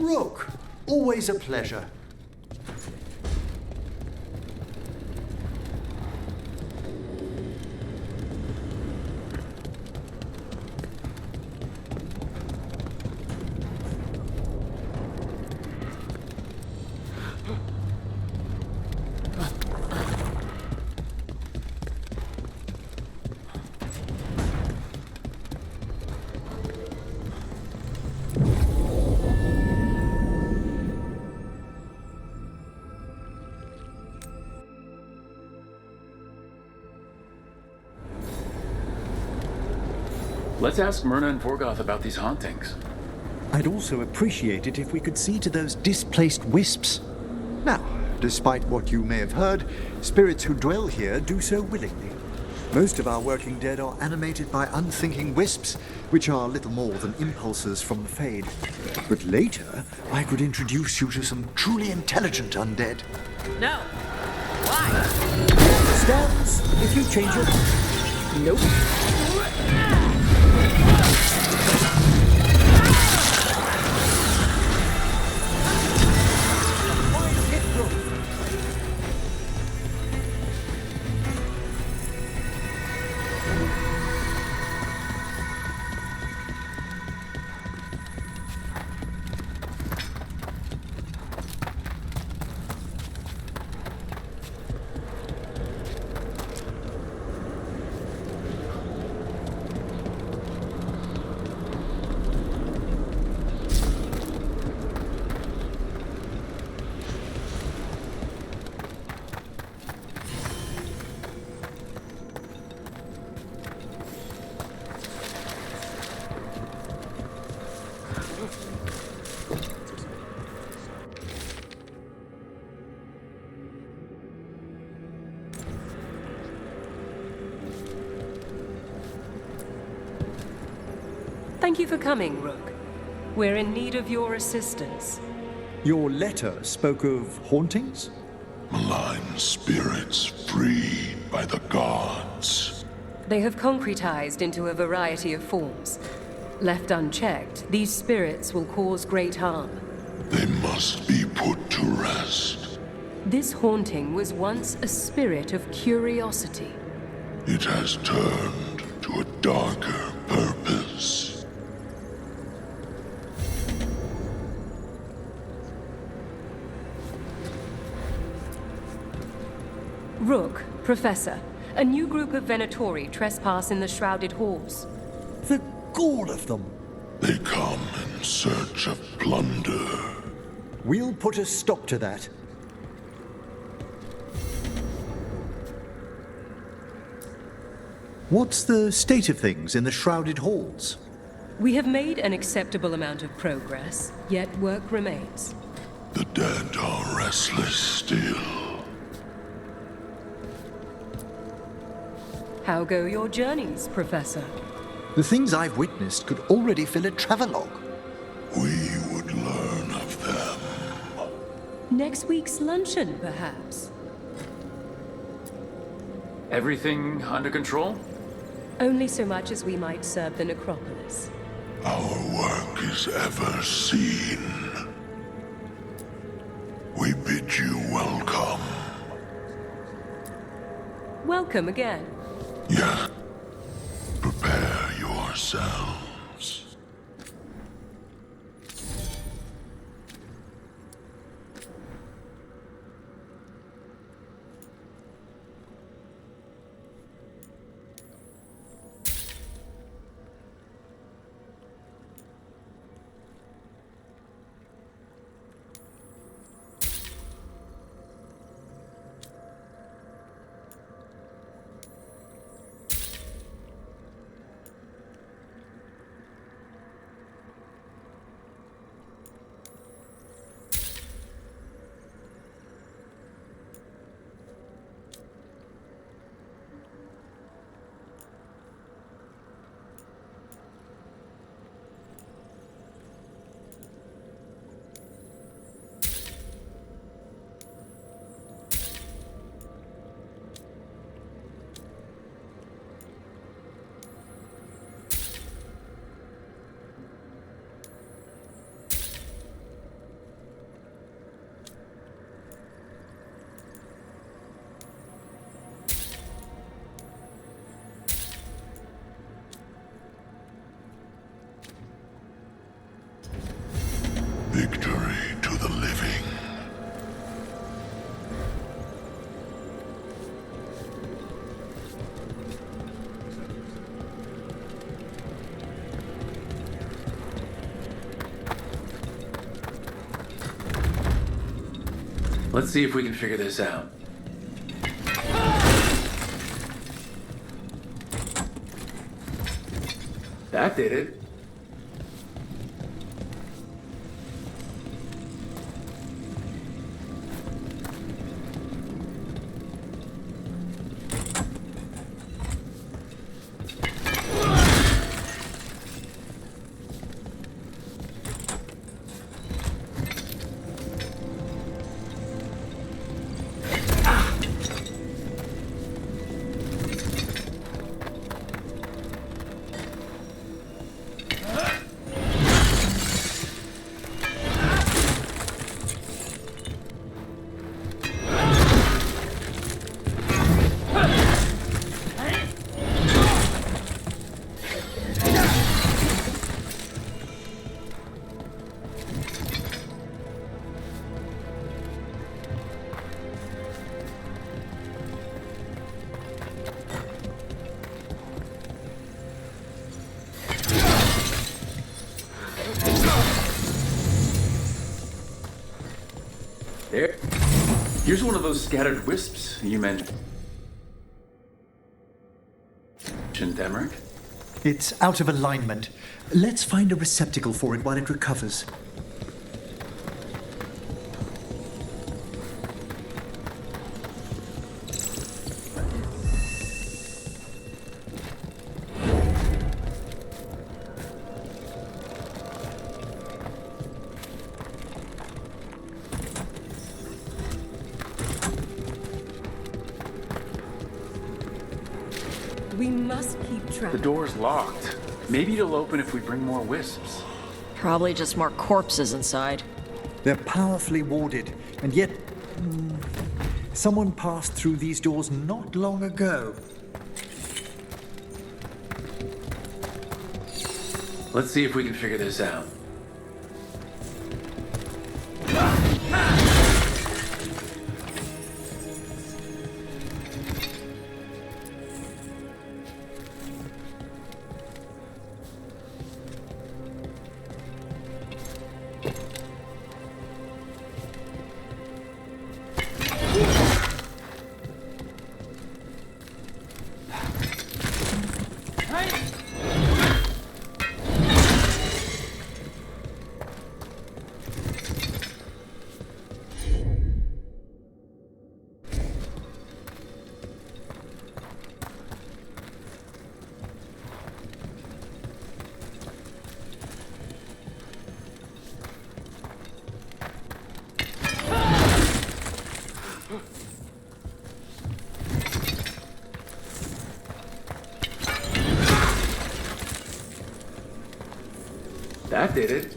Rook, always a pleasure. Let's ask Myrna and Vorgoth about these hauntings. I'd also appreciate it if we could see to those displaced wisps. Now, despite what you may have heard, spirits who dwell here do so willingly. Most of our working dead are animated by unthinking wisps, which are little more than impulses from the Fade. But later, I could introduce you to some truly intelligent undead. No. Why? Stands, if you change it. Nope. Thank you for coming, Rook. We're in need of your assistance. Your letter spoke of hauntings? Malign spirits freed by the gods. They have concretized into a variety of forms. Left unchecked, these spirits will cause great harm. They must be put to rest. This haunting was once a spirit of curiosity. It has turned to a darker purpose. Rook, Professor, a new group of Venatori trespass in the Shrouded Halls. The gall of them! They come in search of plunder. We'll put a stop to that. What's the state of things in the Shrouded Halls? We have made an acceptable amount of progress, yet work remains. The dead are restless still. How go your journeys, Professor? The things I've witnessed could already fill a travelogue. We would learn of them. Next week's luncheon, perhaps? Everything under control? Only so much as we might serve the necropolis. Our work is ever seen. We bid you welcome. Welcome again. Yeah. Prepare yourselves. Let's see if we can figure this out. That did it. There. Here's one of those scattered wisps you mentioned, Emmerich. It's out of alignment. Let's find a receptacle for it while it recovers. We must keep track. The door's locked. Maybe it'll open if we bring more wisps. Probably just more corpses inside. They're powerfully warded, and yet... someone passed through these doors not long ago. Let's see if we can figure this out. That did it.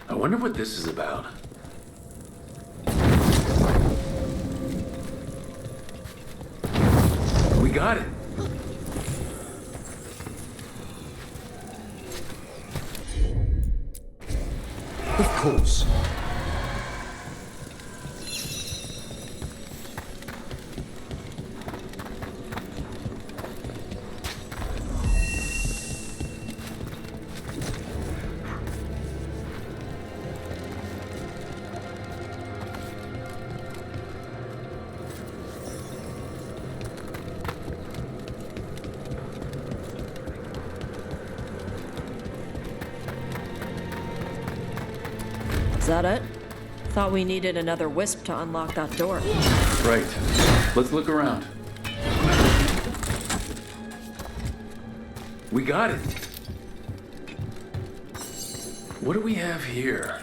I wonder what this is about. We got it. Of course. Is that it? Thought we needed another wisp to unlock that door. Right. Let's look around. We got it. What do we have here?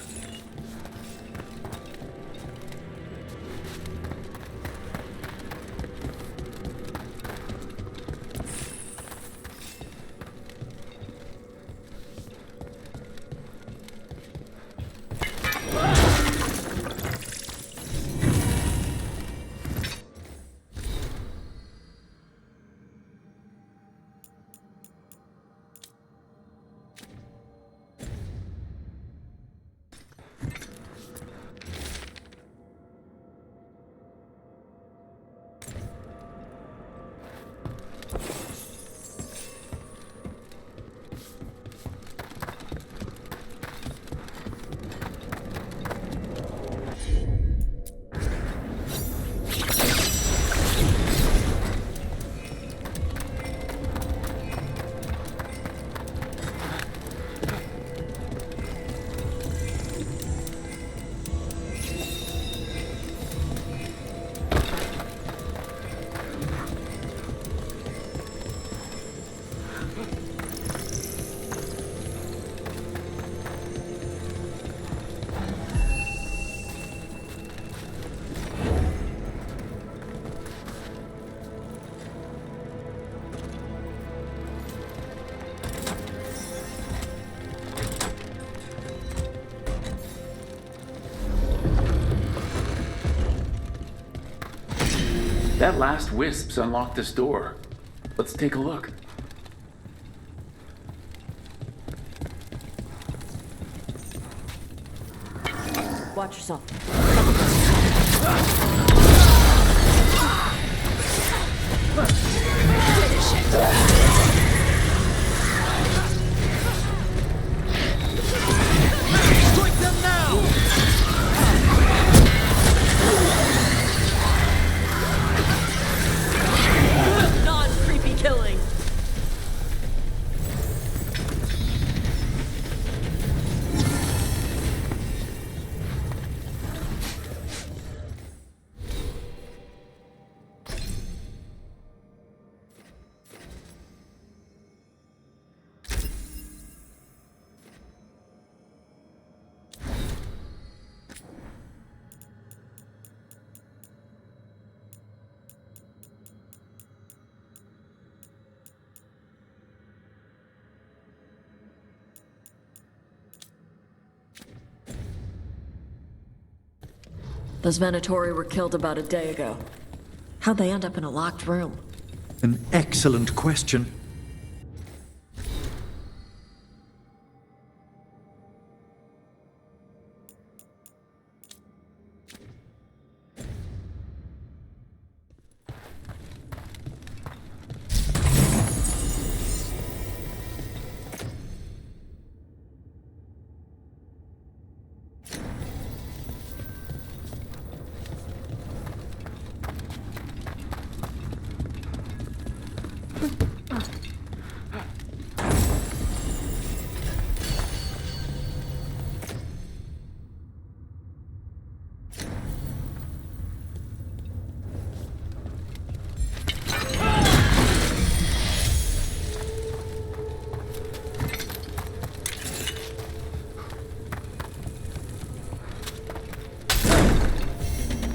That last wisp's unlocked this door. Let's take a look. Watch yourself. Strike them now! Non-creepy killing. Those Venatori were killed about a day ago. How'd they end up in a locked room? An excellent question.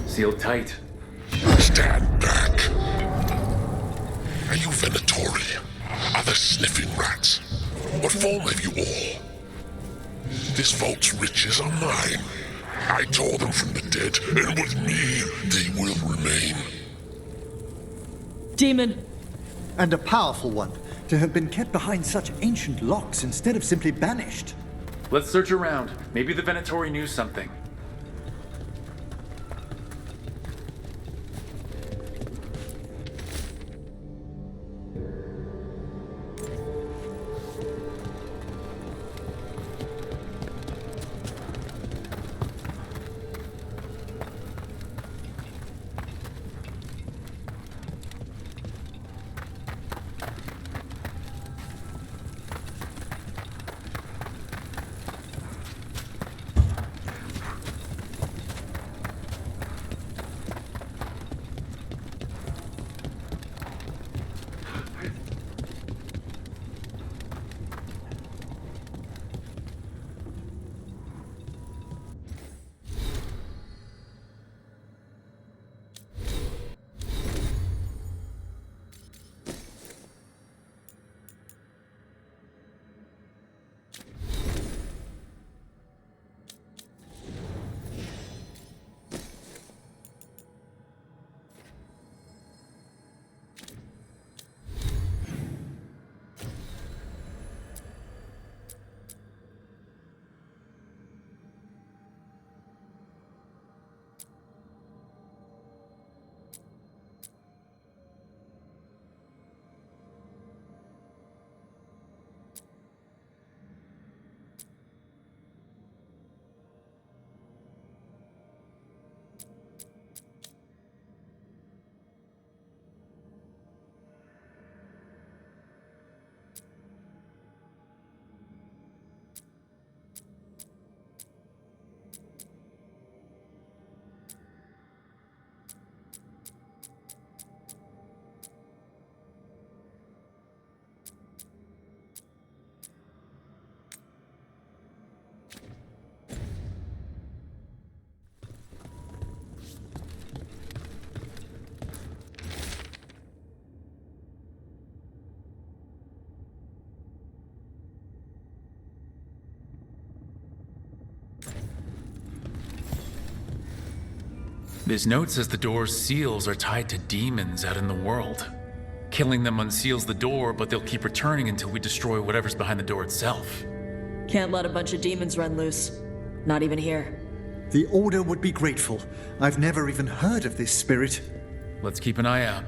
Sealed tight. Stand back. you Venatori? Are the sniffing rats? What form have you all? This vault's riches are mine. I tore them from the dead, and with me they will remain. Demon! And a powerful one, to have been kept behind such ancient locks instead of simply banished. Let's search around. Maybe the Venatori knew something. This note says the door's seals are tied to demons out in the world. Killing them unseals the door, but they'll keep returning until we destroy whatever's behind the door itself. Can't let a bunch of demons run loose. Not even here. The Order would be grateful. I've never even heard of this spirit. Let's keep an eye out.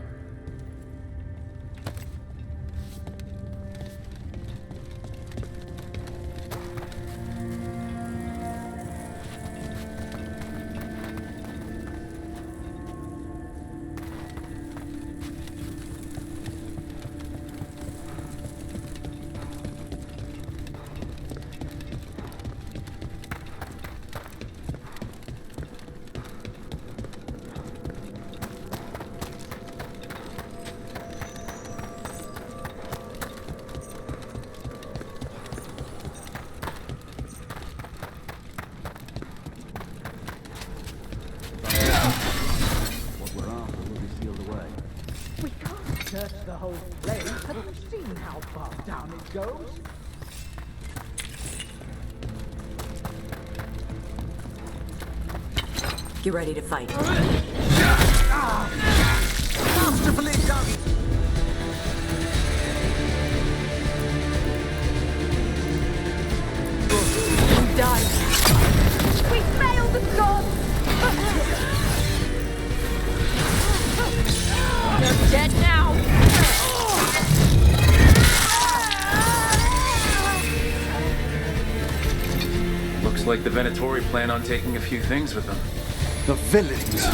Search the whole place. Have you seen how far down it goes? Get ready to fight. Masterfully done! Done. We failed the gods! They're dead now! Looks like the Venatori plan on taking a few things with them. The villains!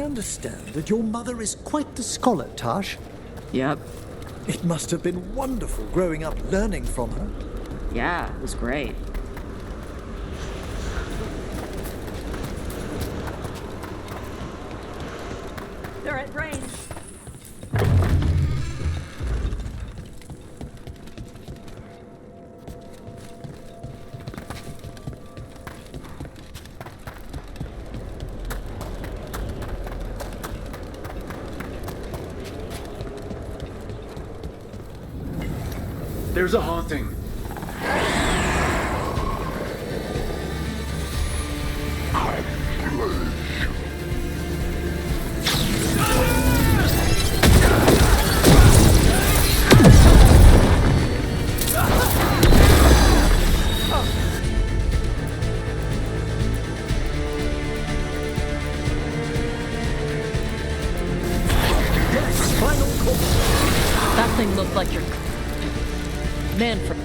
understand that your mother is quite the scholar, Tash. Yep. It must have been wonderful growing up learning from her. Yeah, it was great. They're at range. There's a haunting. That thing looked like your Manfred.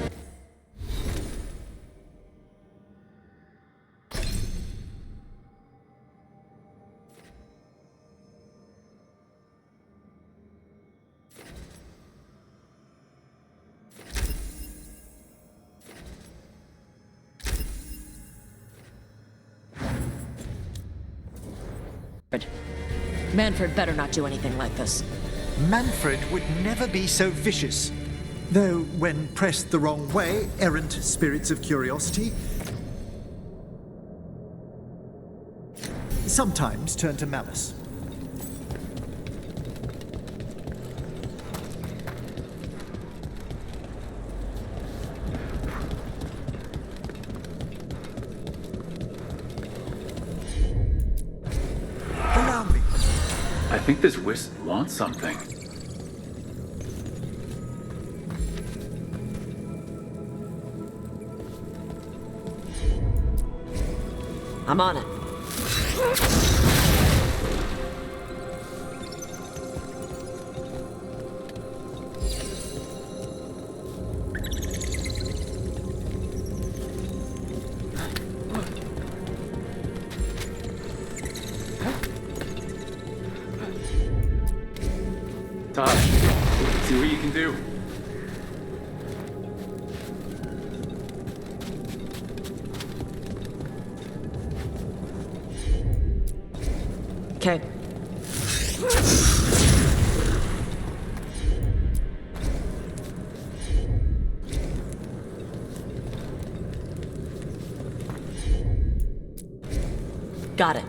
Manfred better not do anything like this. Manfred would never be so vicious. Though, when pressed the wrong way, errant spirits of curiosity sometimes turn to malice. Allow me. I think this wisp wants something. I'm on it. Tosh, see what you can do. Okay. Got it.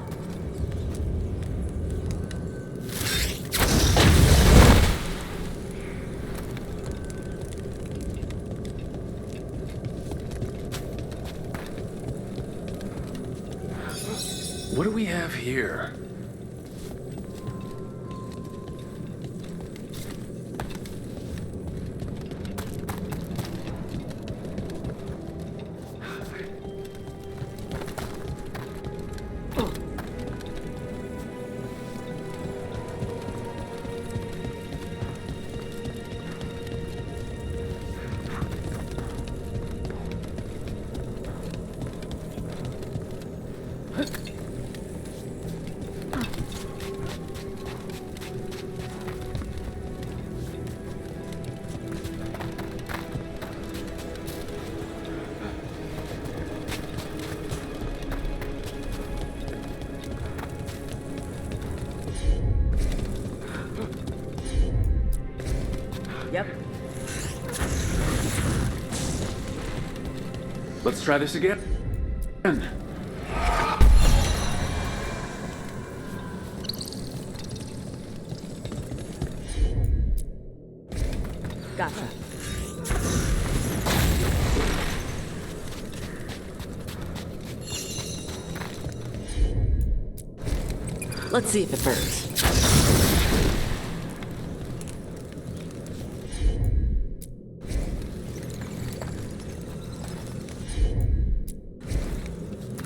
What do we have here? Yep. Let's try this again. Gotcha. Let's see if it burns.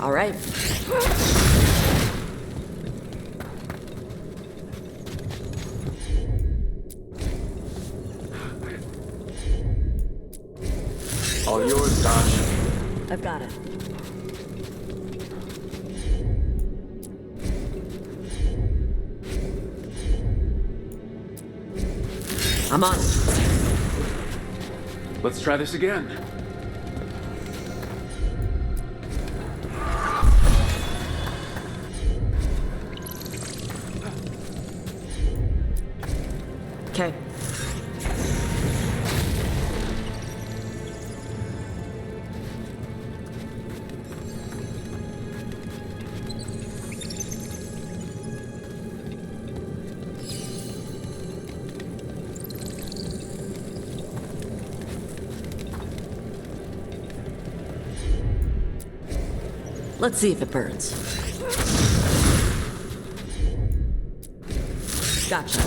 All right. All yours, Tosh. I've got it. I'm on it. Let's try this again. Okay. Let's see if it burns. Gotcha.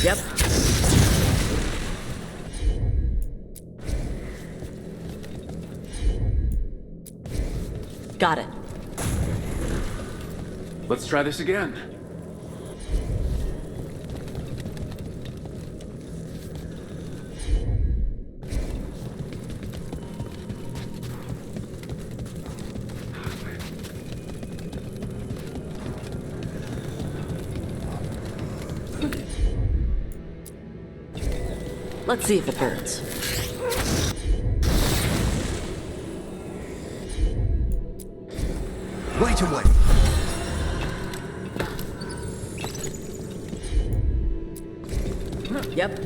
Yep. Got it. Let's try this again. Let's see if it burns. Right away. Yep.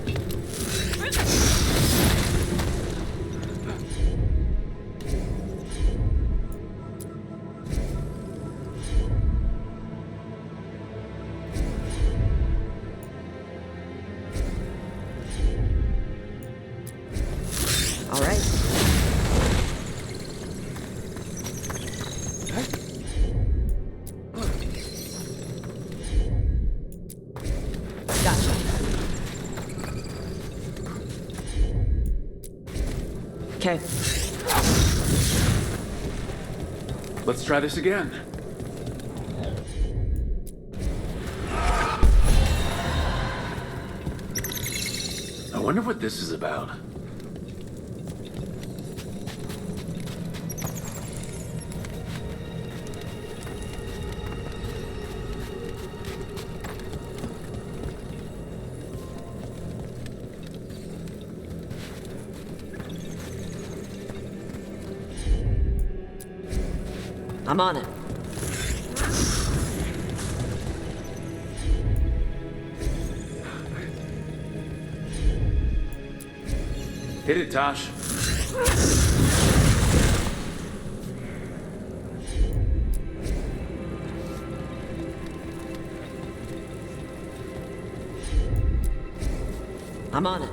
All right. Gotcha. Okay. Let's try this again. I wonder what this is about. I'm on it. Hit it, Tosh. I'm on it.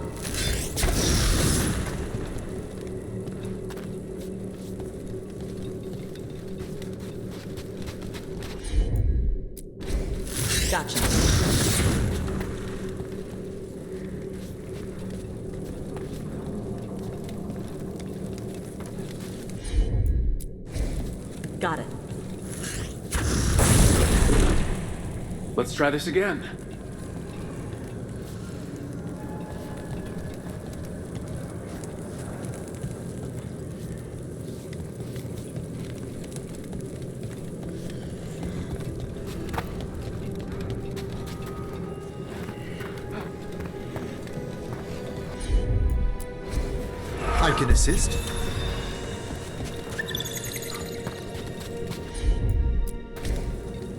Gotcha. Got it. Let's try this again. I can assist.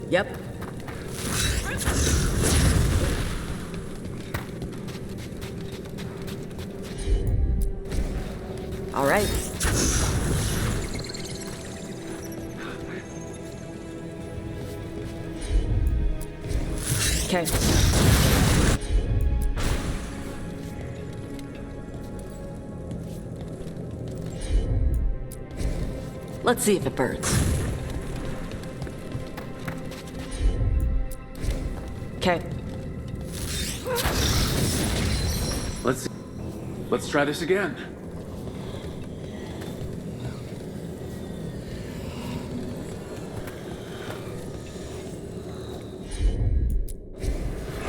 Yep. All right. Okay. Let's see if it burns. Okay. Let's try this again.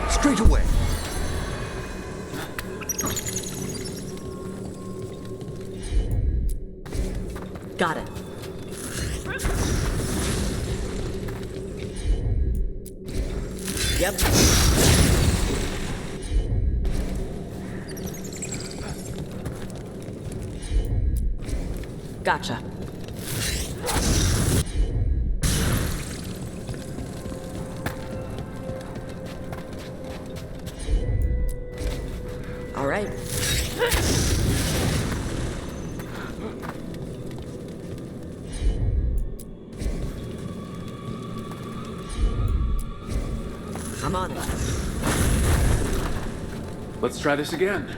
Straight away. Got it. Yep. Gotcha. All right. I'm on it. Let's try this again.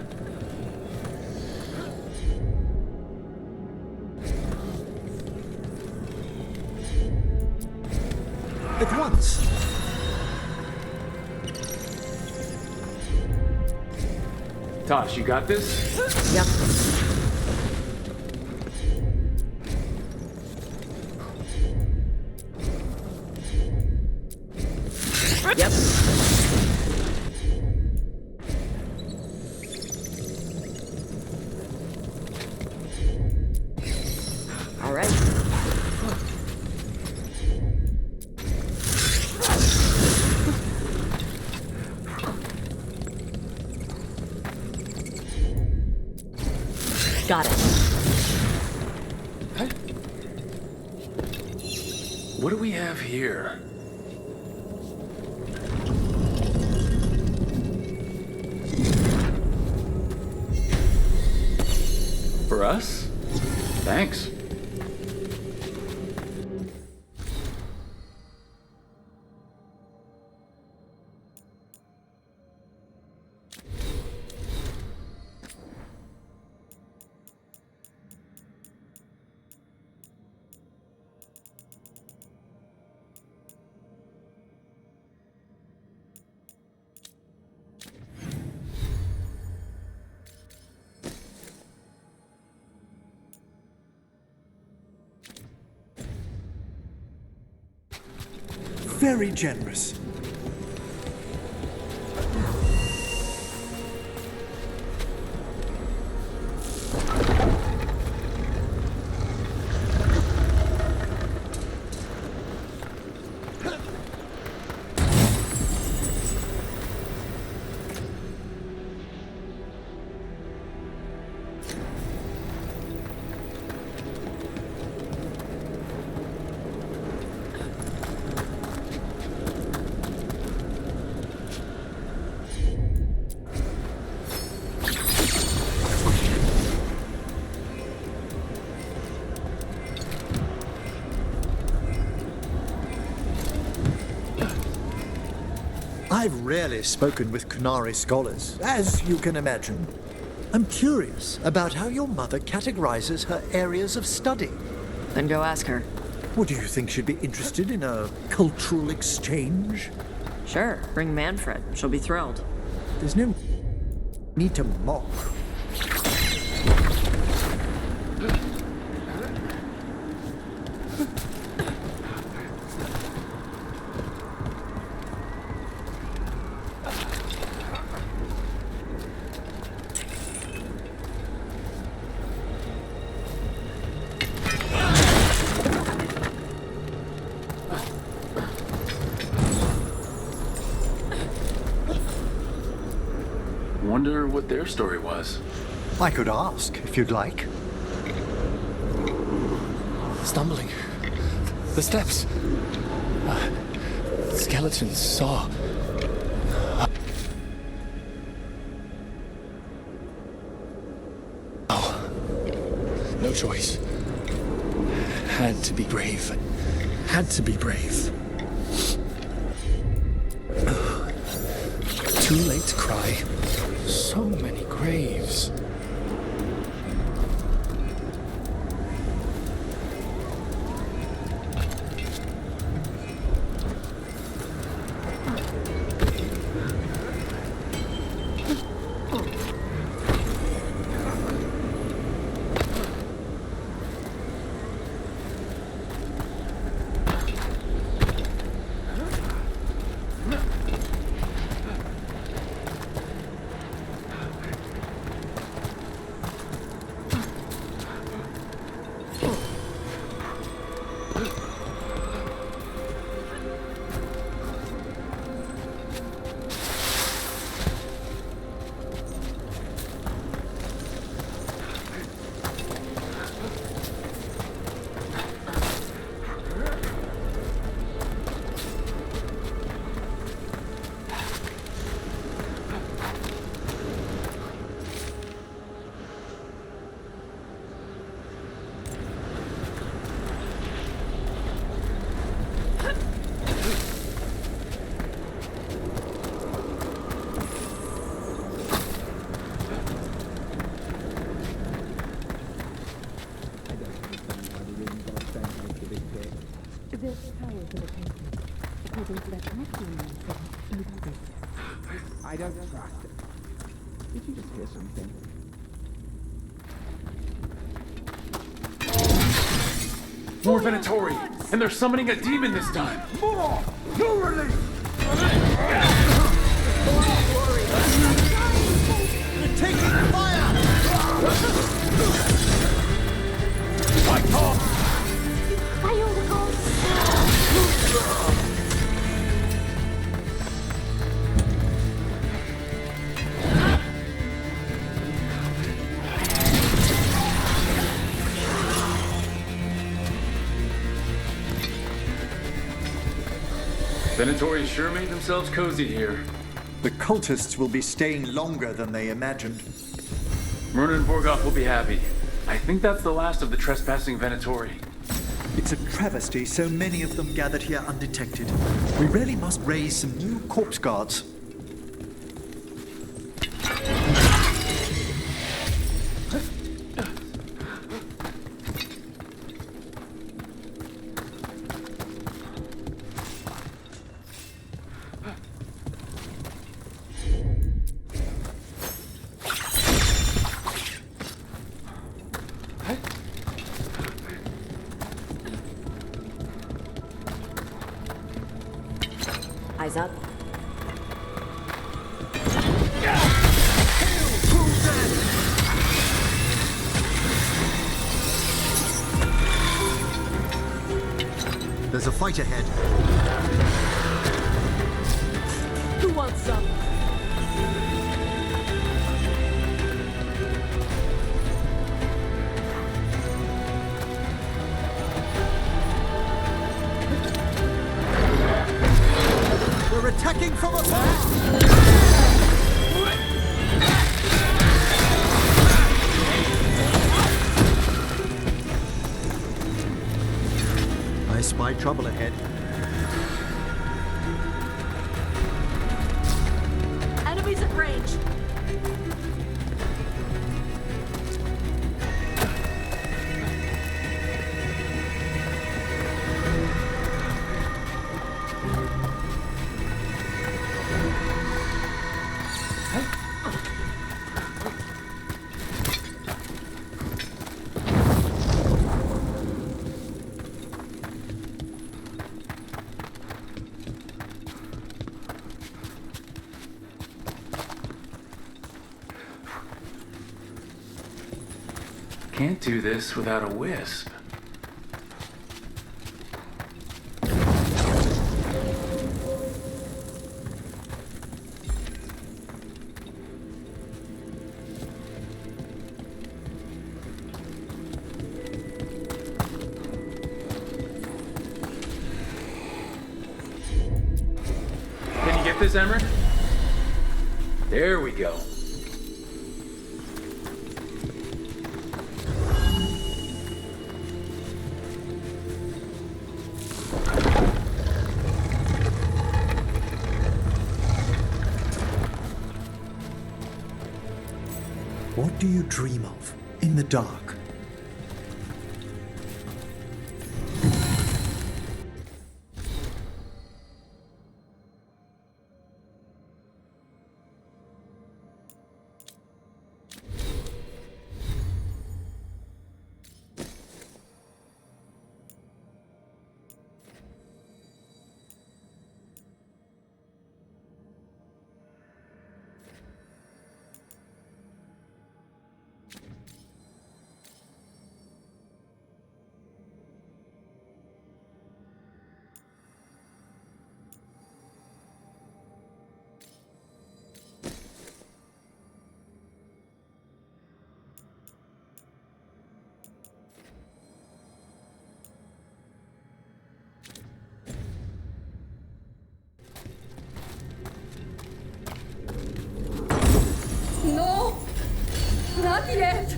At once. Tosh, you got this? Yep. Yep. All right. Got it. What do we have here? For us? Thanks. Very generous. I've rarely spoken with Kunari scholars, as you can imagine. I'm curious about how your mother categorizes her areas of study. Then go ask her. What, do you think she'd be interested in a cultural exchange? Sure, bring Manfred. She'll be thrilled. There's no need to mock. Wonder what their story was. I could ask, if you'd like. Stumbling. The steps. Skeletons saw. Oh. No choice. Had to be brave. Had to be brave. Too late to cry. So many graves. I don't trust it. Did you just hear something? More Venatori! And they're summoning a demon this time! More! No relief! They're taking fire! Fight off! Venatori sure made themselves cozy here. The cultists will be staying longer than they imagined. Myrna and Borgoth will be happy. I think that's the last of the trespassing Venatori. It's a travesty so many of them gathered here undetected. We really must raise some new corpse guards. Eyes up. There's a fight ahead. Who wants some? We're attacking from afar! I spy trouble ahead. Enemies at range. Can't do this without a wisp. Can you get this, Emmer? There we go. What do you dream of in the dark? No! Not yet!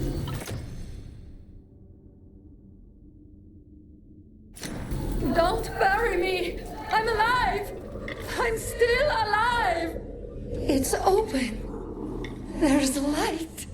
Don't bury me! I'm alive! I'm still alive! It's open. There's light.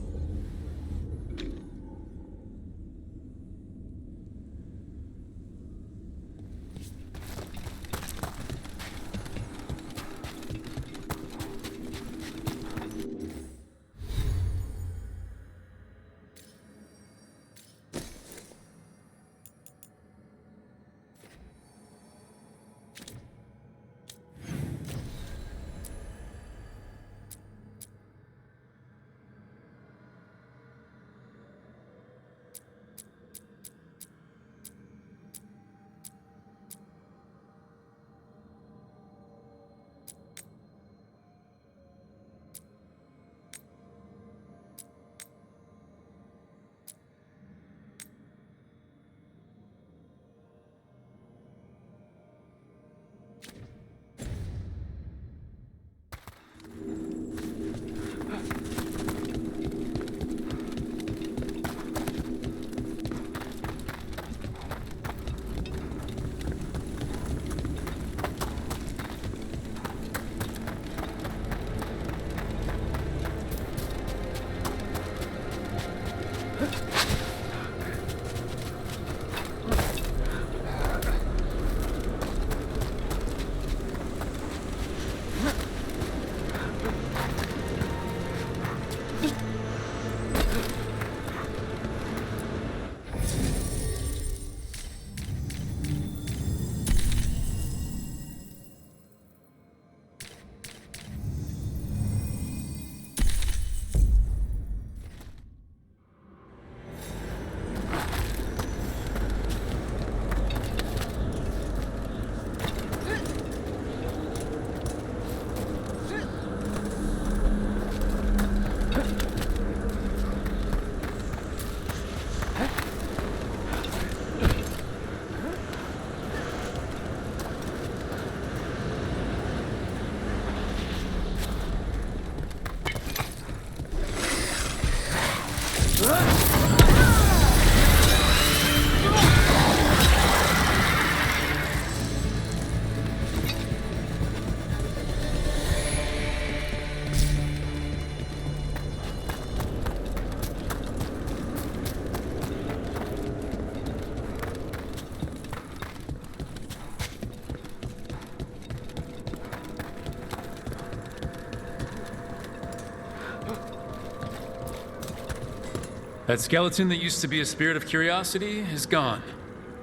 That skeleton that used to be a spirit of curiosity is gone.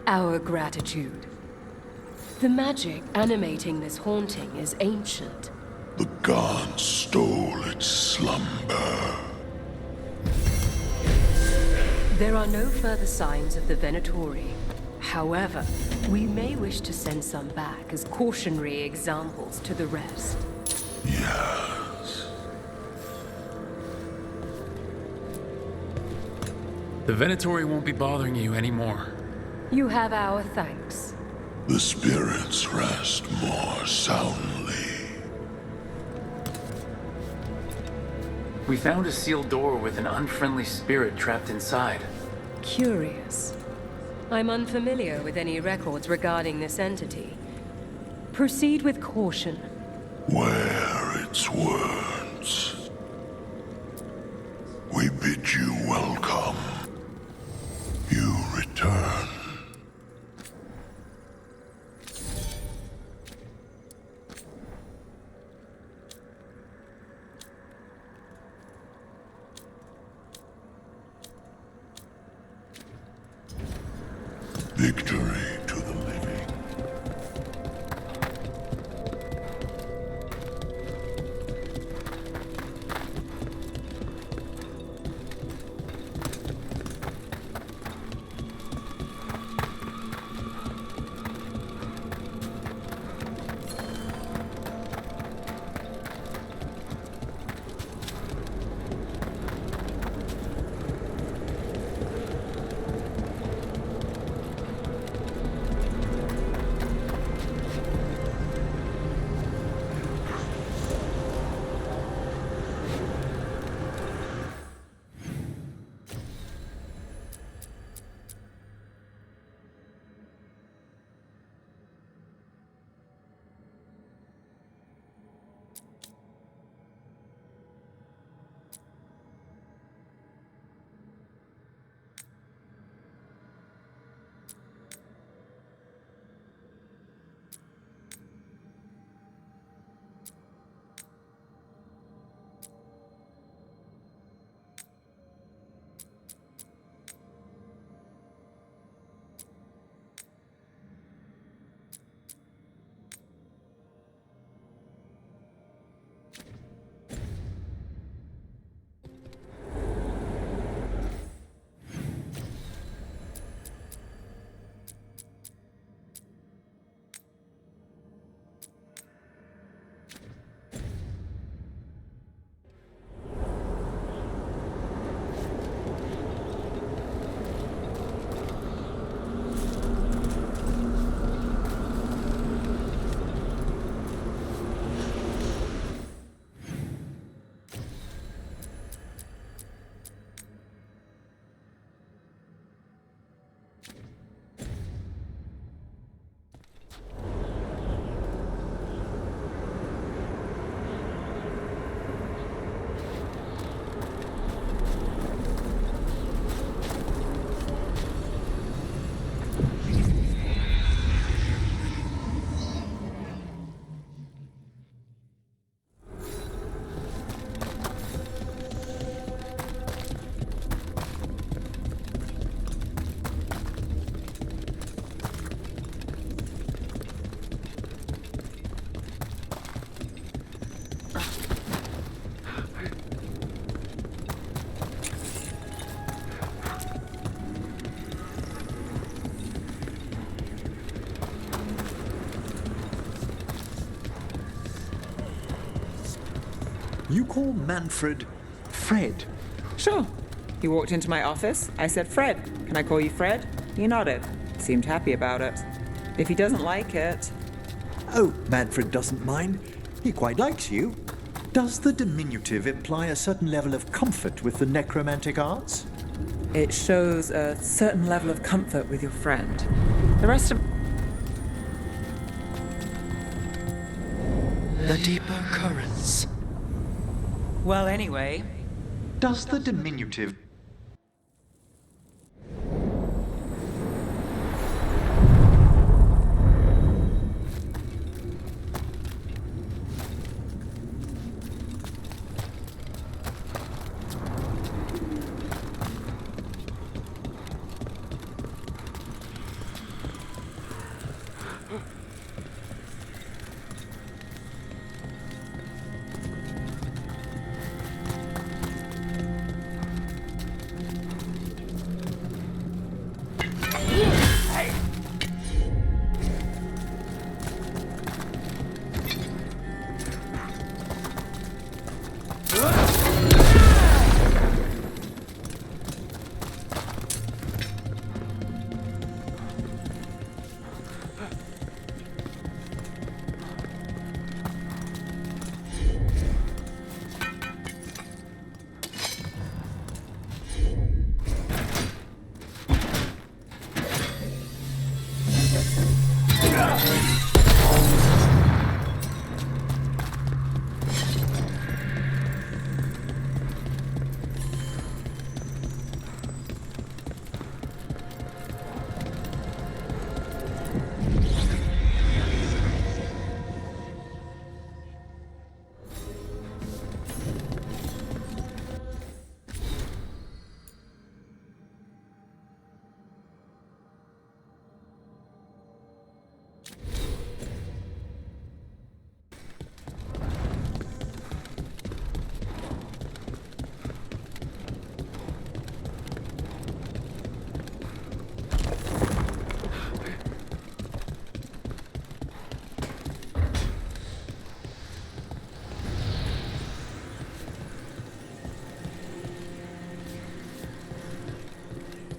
Our gratitude. The magic animating this haunting is ancient. The gods stole its slumber. There are no further signs of the Venatori. However, we may wish to send some back as cautionary examples to the rest. Yes. The Venatori won't be bothering you anymore. You have our thanks. The spirits rest more soundly. We found a sealed door with an unfriendly spirit trapped inside. Curious. I'm unfamiliar with any records regarding this entity. Proceed with caution. Wear its words. We bid you welcome. You return. Victory to the living. You call Manfred Fred? Sure. He walked into my office. I said, Fred, can I call you Fred? He nodded. Seemed happy about it. If he doesn't like it... Oh, Manfred doesn't mind. He quite likes you. Does the diminutive imply a certain level of comfort with the necromantic arts? It shows a certain level of comfort with your friend. The rest of... The deeper currents. Well, anyway, Does the diminutive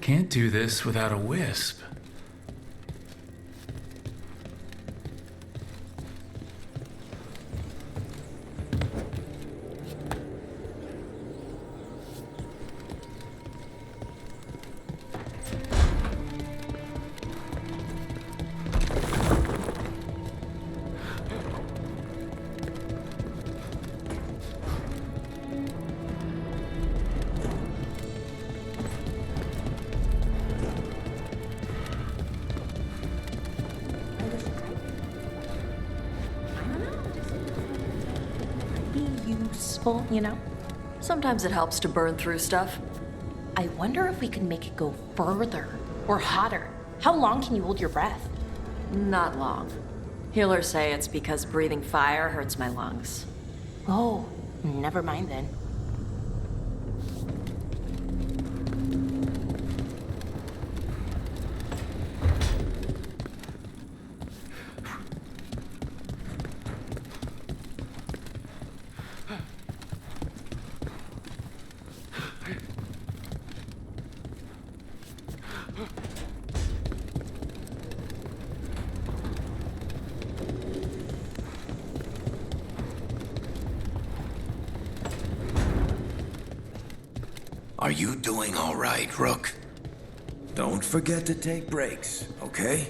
Can't do this without a wisp. Useful, you know? Sometimes it helps to burn through stuff. I wonder if we could make it go further or hotter. How long can you hold your breath? Not long. Healers say it's because breathing fire hurts my lungs. Oh, never mind then. Are you doing all right, Rook? Don't forget to take breaks, okay?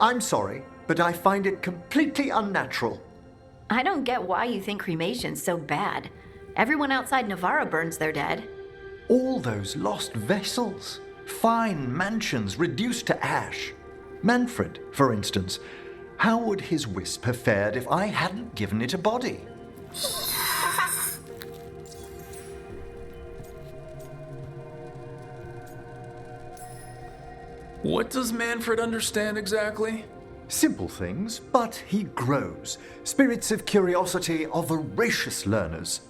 I'm sorry, but I find it completely unnatural. I don't get why you think cremation's so bad. Everyone outside Navarra burns their dead. All those lost vessels, fine mansions reduced to ash. Manfred, for instance, how would his wisp have fared if I hadn't given it a body? What does Manfred understand exactly? Simple things, but he grows. Spirits of curiosity are voracious learners.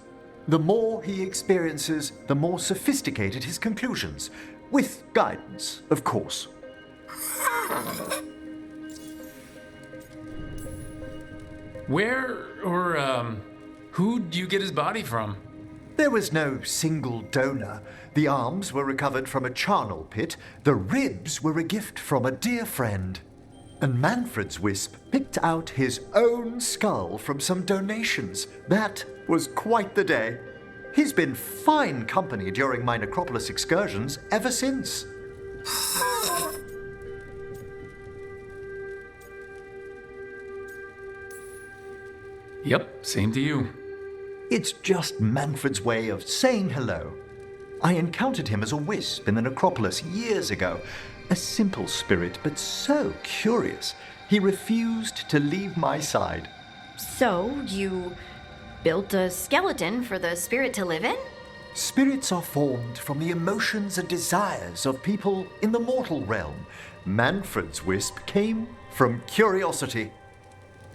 The more he experiences, the more sophisticated his conclusions. With guidance, of course. Where or, who do you get his body from? There was no single donor. The arms were recovered from a charnel pit. The ribs were a gift from a dear friend. And Manfred's wisp picked out his own skull from some donations. That was quite the day. He's been fine company during my necropolis excursions ever since. Yep, same to you. It's just Manfred's way of saying hello. I encountered him as a wisp in the necropolis years ago. A simple spirit, but so curious. He refused to leave my side. So, you built a skeleton for the spirit to live in? Spirits are formed from the emotions and desires of people in the mortal realm. Manfred's wisp came from curiosity.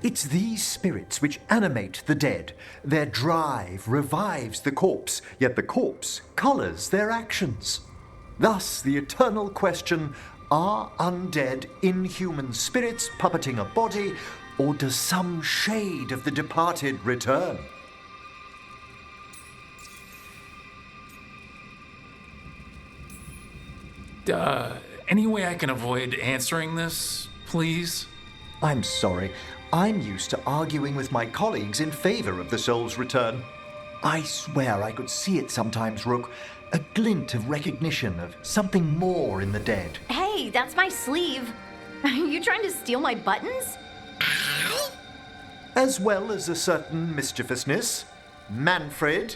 It's these spirits which animate the dead. Their drive revives the corpse, yet the corpse colors their actions. Thus, the eternal question, are undead inhuman spirits puppeting a body, or does some shade of the departed return? Any way I can avoid answering this, please? I'm sorry. I'm used to arguing with my colleagues in favor of the soul's return. I swear I could see it sometimes, Rook. A glint of recognition of something more in the dead. Hey, that's my sleeve. Are you trying to steal my buttons? As well as a certain mischievousness. Manfred.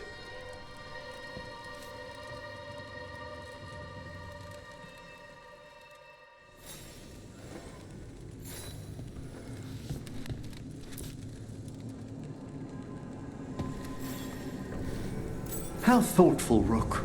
How thoughtful, Rook.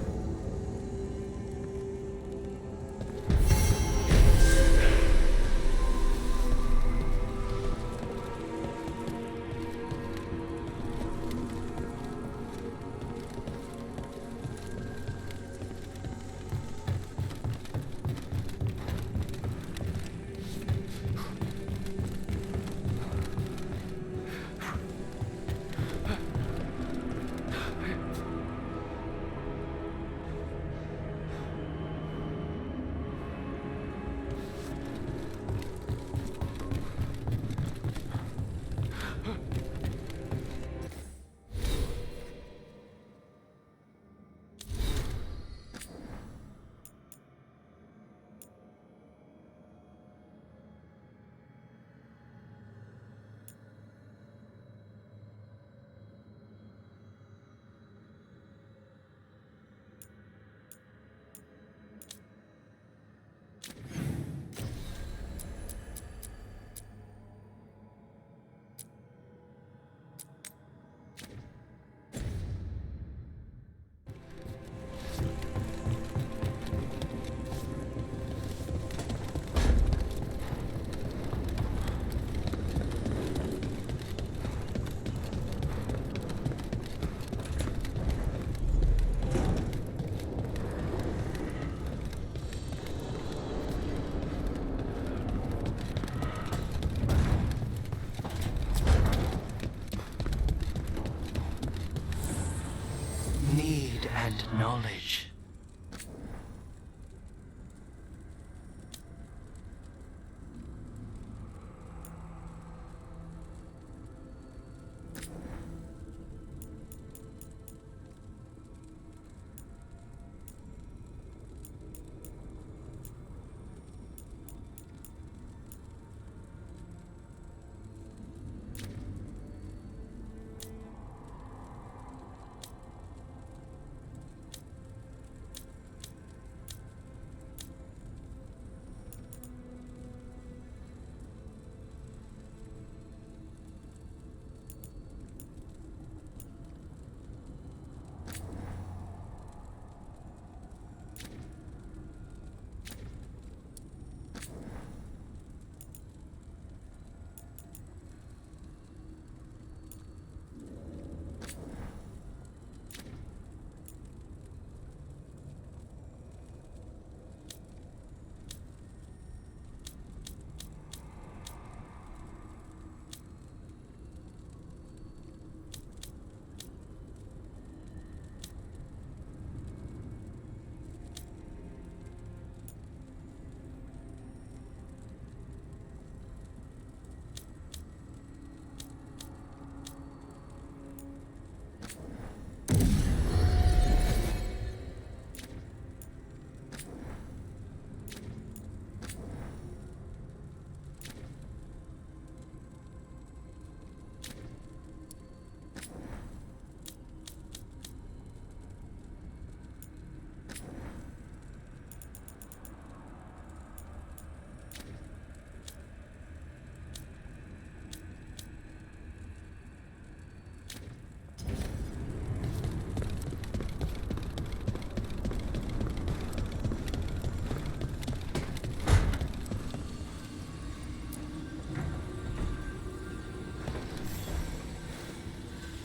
Need and knowledge.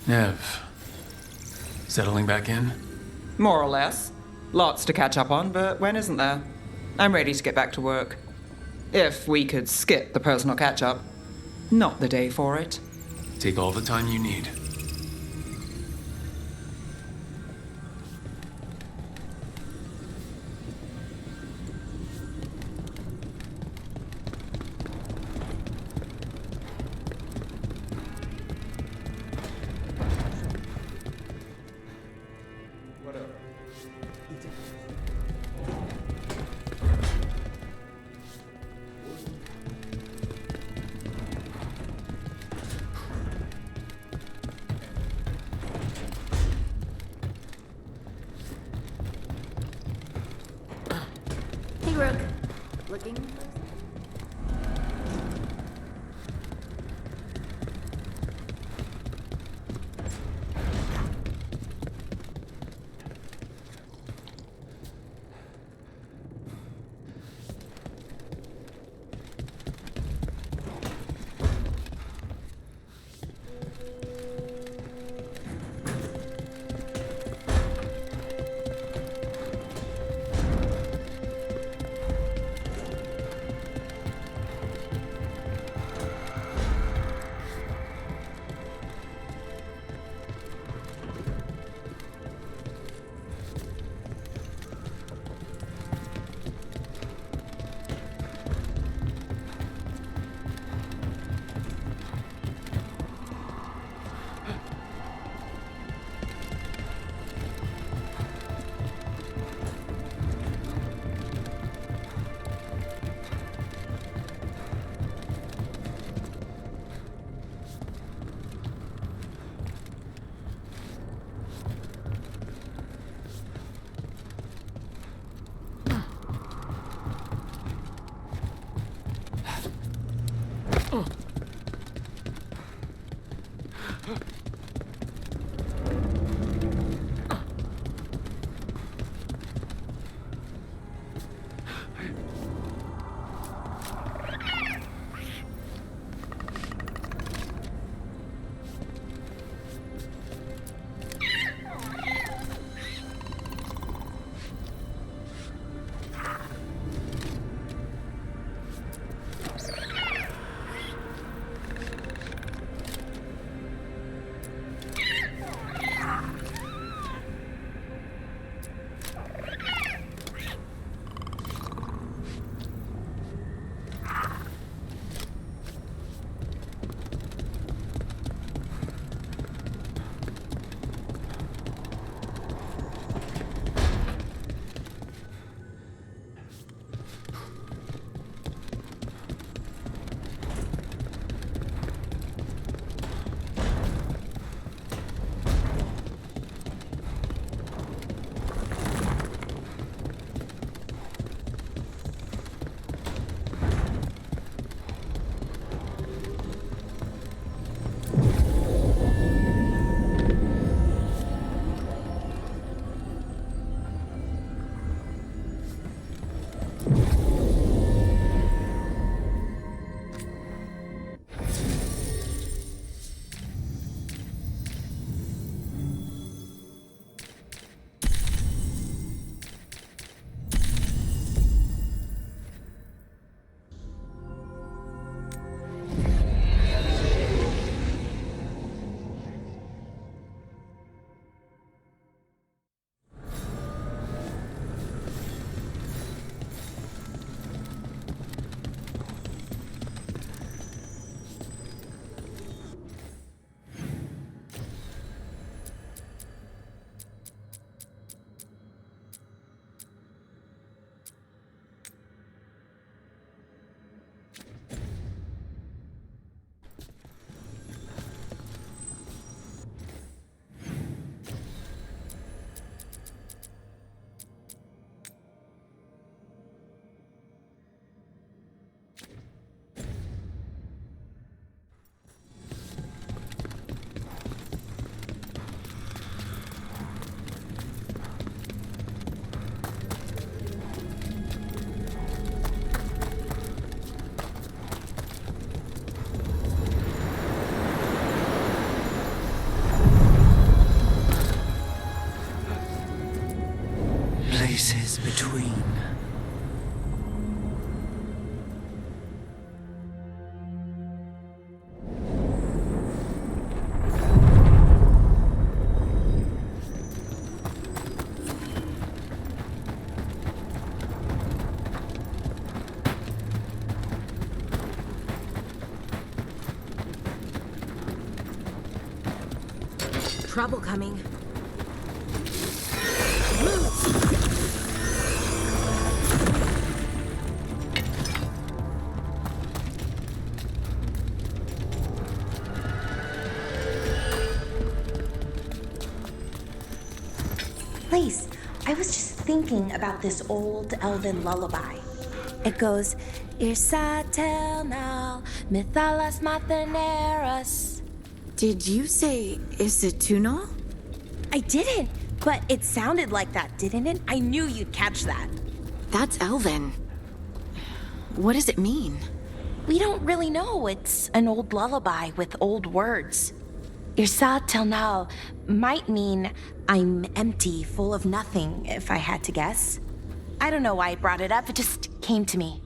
Nev, settling back in? More or less. Lots to catch up on, but when isn't there? I'm ready to get back to work. If we could skip the personal catch-up. Not the day for it. Take all the time you need. Hey, Rook. Looking? trouble coming. Lace, I was just thinking about this old elven lullaby. It goes, Irsatel Mythalas Matheneras. Did you say Isatunal? I didn't, but it sounded like that, didn't it? I knew you'd catch that. That's Elven. What does it mean? We don't really know. It's an old lullaby with old words. Irsatel might mean I'm empty, full of nothing, if I had to guess. I don't know why I brought it up, it just came to me.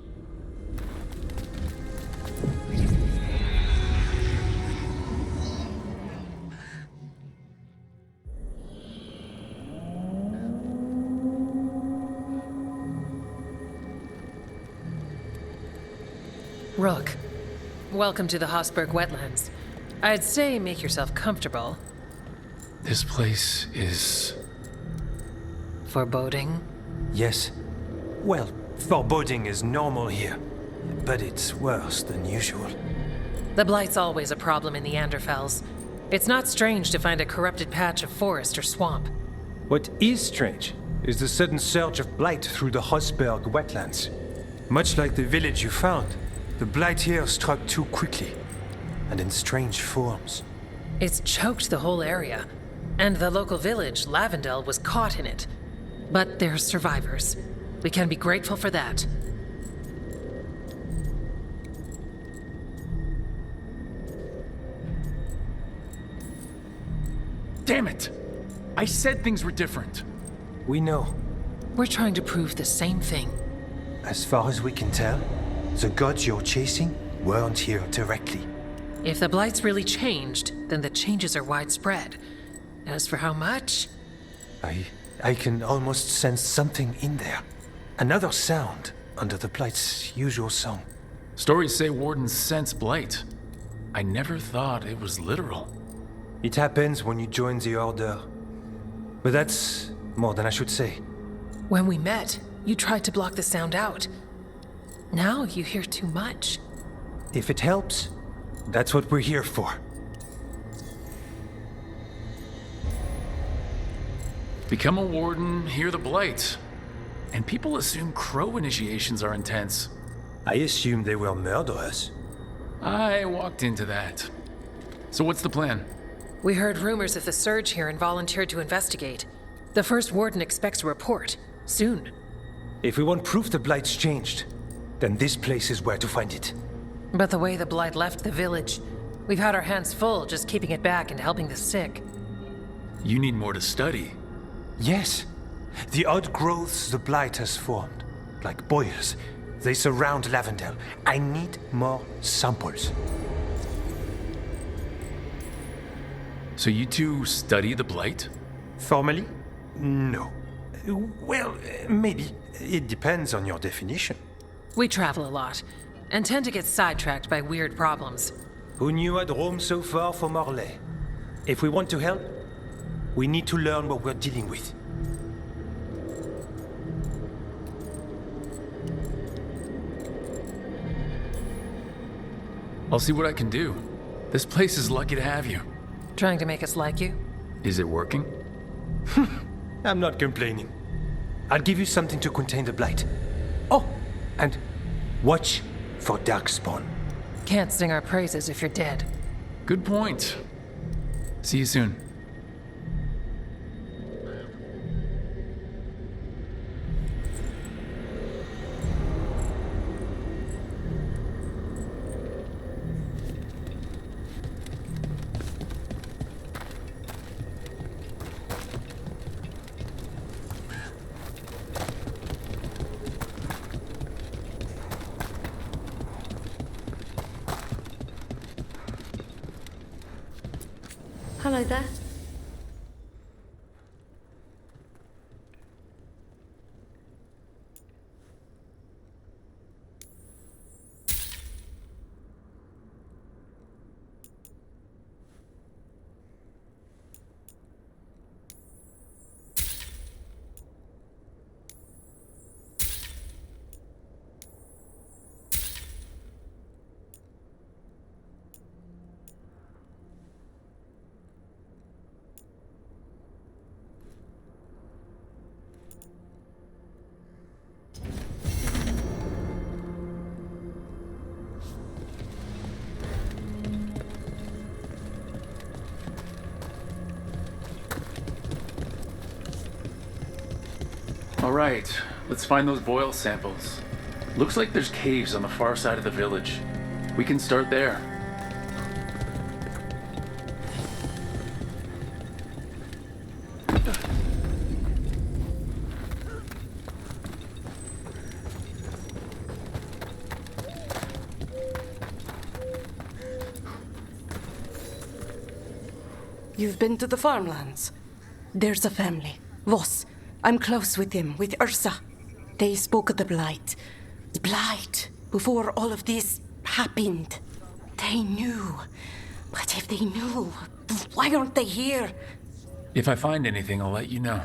Rook, welcome to the Hosberg wetlands. I'd say make yourself comfortable. This place is... foreboding? Yes. Well, foreboding is normal here, but it's worse than usual. The Blight's always a problem in the Anderfels. It's not strange to find a corrupted patch of forest or swamp. What is strange is the sudden surge of blight through the Hosberg wetlands. Much like the village you found, the blight here struck too quickly, and in strange forms. It's choked the whole area, and the local village, Lavendel, was caught in it. But they're survivors. We can be grateful for that. Damn it! I said things were different. We know. We're trying to prove the same thing. As far as we can tell, the gods you're chasing weren't here directly. If the Blight's really changed, then the changes are widespread. As for how much... I can almost sense something in there. Another sound under the Blight's usual song. Stories say wardens sense blight. I never thought it was literal. It happens when you join the Order. But that's more than I should say. When we met, you tried to block the sound out. Now you hear too much. If it helps, that's what we're here for. Become a warden, hear the blight. And people assume crow initiations are intense. I assume they were murderers. I walked into that. So what's the plan? We heard rumors of the surge here and volunteered to investigate. The first warden expects a report. Soon. If we want proof the Blight's changed, then this place is where to find it. But the way the Blight left the village, we've had our hands full just keeping it back and helping the sick. You need more to study. Yes. The odd growths the Blight has formed, like boils, they surround Lavendel. I need more samples. So you two study the Blight? Formally? No. Well, maybe. It depends on your definition. We travel a lot, and tend to get sidetracked by weird problems. Who knew I'd roam so far from Orlais? If we want to help, we need to learn what we're dealing with. I'll see what I can do. This place is lucky to have you. Trying to make us like you? Is it working? I'm not complaining. I'll give you something to contain the Blight. Oh, and watch for Darkspawn. Can't sing our praises if you're dead. Good point. See you soon. Hello there. All right, let's find those boil samples. Looks like there's caves on the far side of the village. We can start there. You've been to the farmlands. There's a family, Voss. I'm close with them, with Ursa. They spoke of the Blight. The Blight, before all of this happened. They knew. But if they knew, why aren't they here? If I find anything, I'll let you know.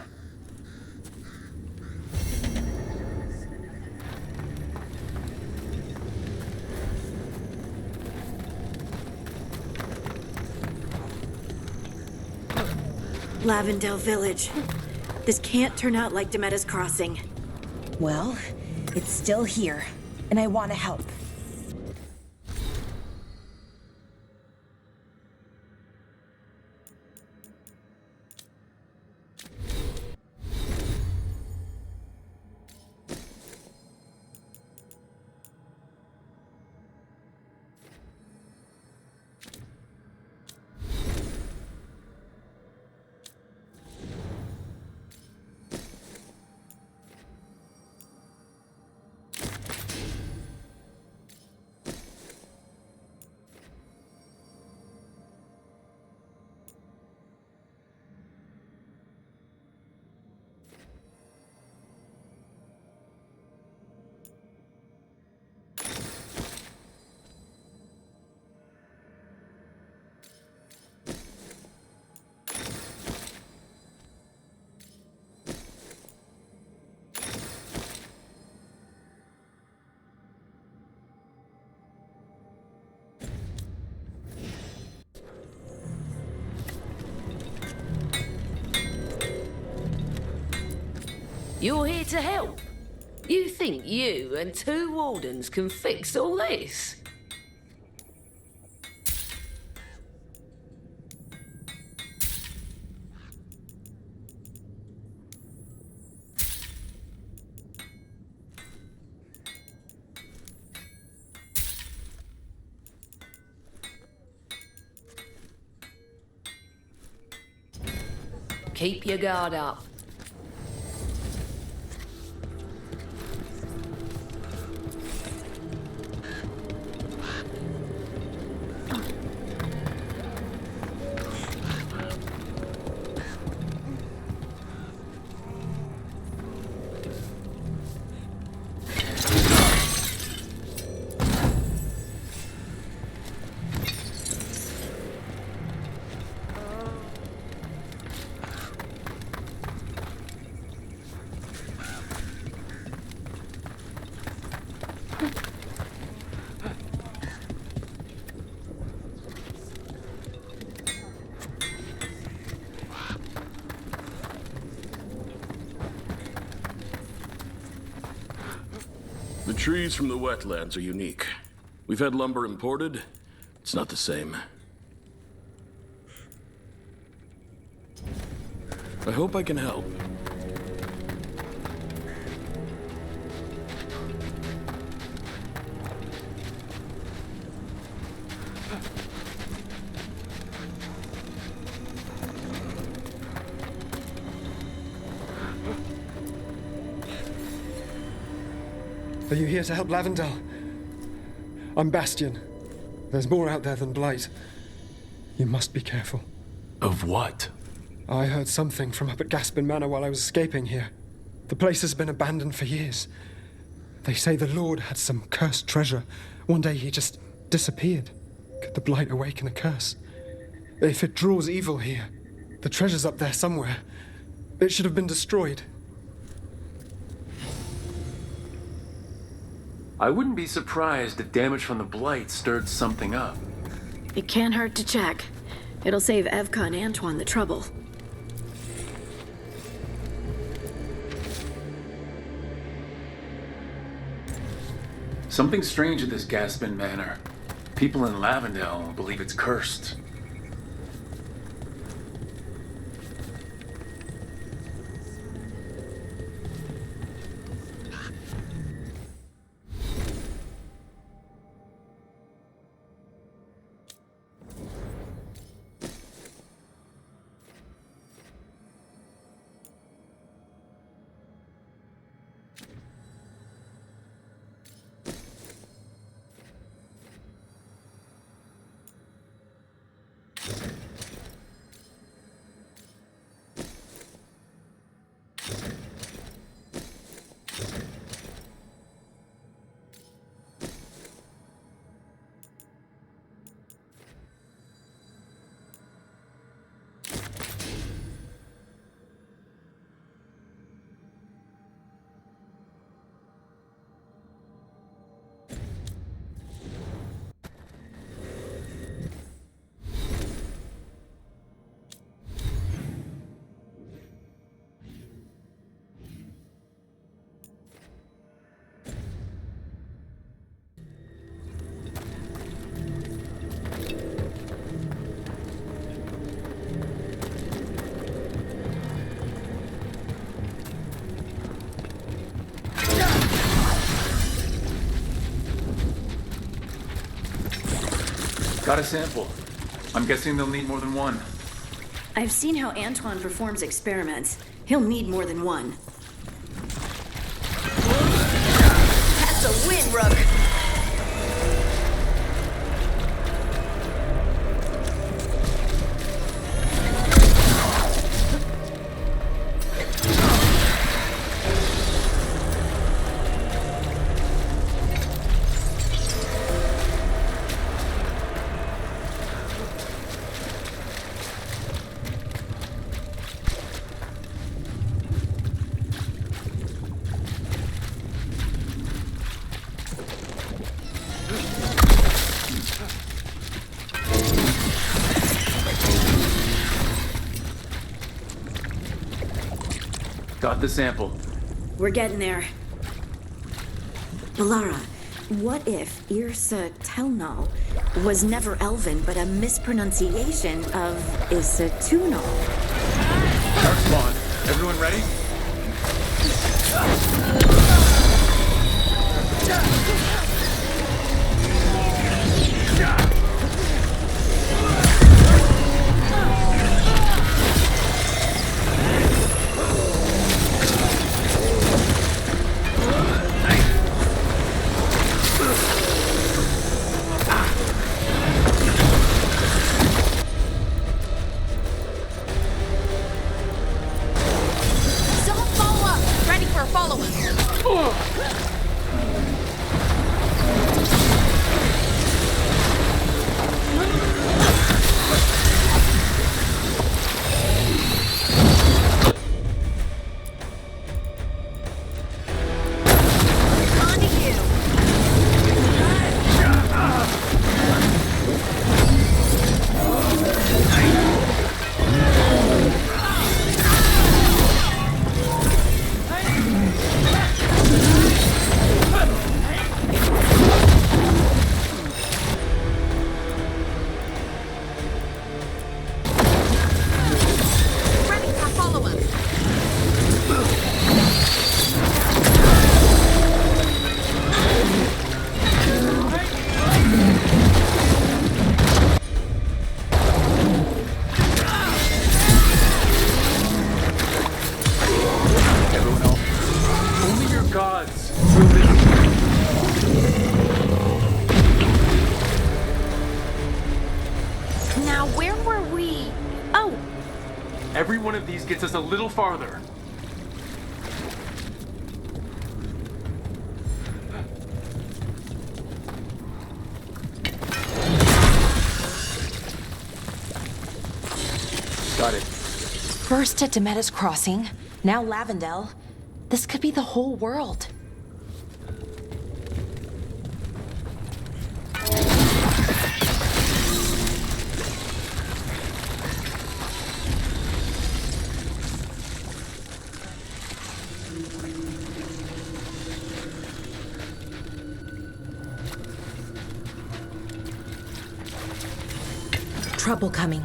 Lavendale Village. This can't turn out like Demetta's Crossing. Well, it's still here, and I want to help. You're here to help? You think you and 2 wardens can fix all this? Keep your guard up. The trees from the wetlands are unique. We've had lumber imported. It's not the same. I hope I can help. Are you here to help Lavendale? I'm Bastion. There's more out there than Blight. You must be careful. Of what? I heard something from up at Gaspin Manor while I was escaping here. The place has been abandoned for years. They say the Lord had some cursed treasure. One day he just disappeared. Could the Blight awaken a curse? If it draws evil here, the treasure's up there somewhere. It should have been destroyed. I wouldn't be surprised if damage from the Blight stirred something up. It can't hurt to check. It'll save Evka and Antoine the trouble. Something strange at this Gaspin Manor. People in Lavendale believe it's cursed. Got a sample. I'm guessing they'll need more than one. I've seen how Antoine performs experiments. He'll need more than one. That's a win, Rook. Got the sample. We're getting there. Balara, what if Irsa Telnal was never Elven, but a mispronunciation of Isatunal? Dark spawn. Everyone ready? Every one of these gets us a little farther. Got it. First at Demeda's Crossing, now Lavendel. This could be the whole world. Trouble coming.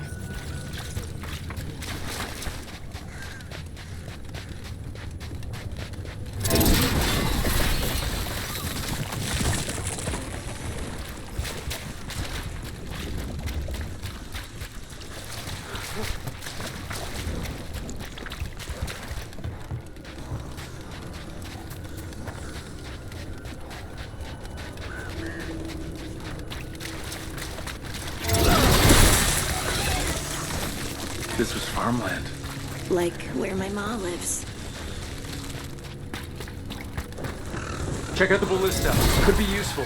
This was farmland. Like where my ma lives. Check out the ballista. Could be useful.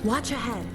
Watch ahead.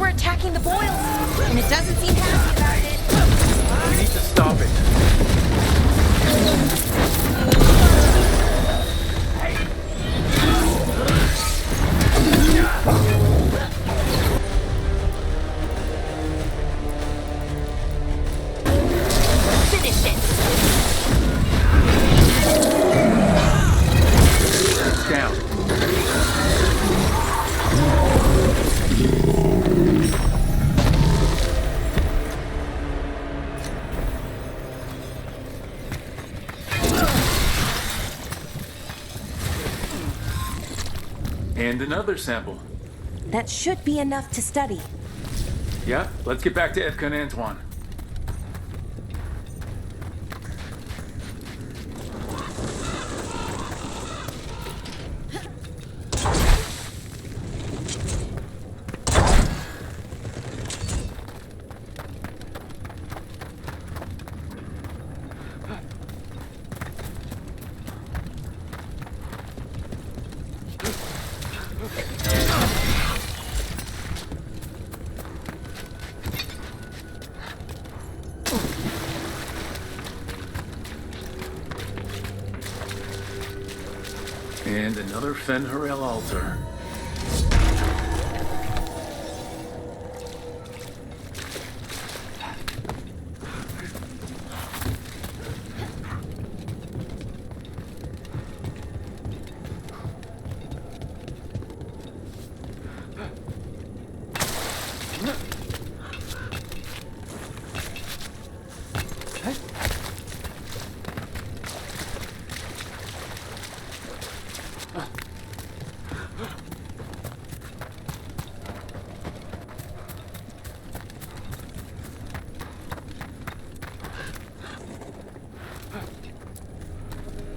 Attacking the boils, and it doesn't seem happy about it. We need to stop it. Finish it. It's down. And another sample. That should be enough to study. Yeah, let's get back to Evka and Antoine. And another Fen'Harel altar.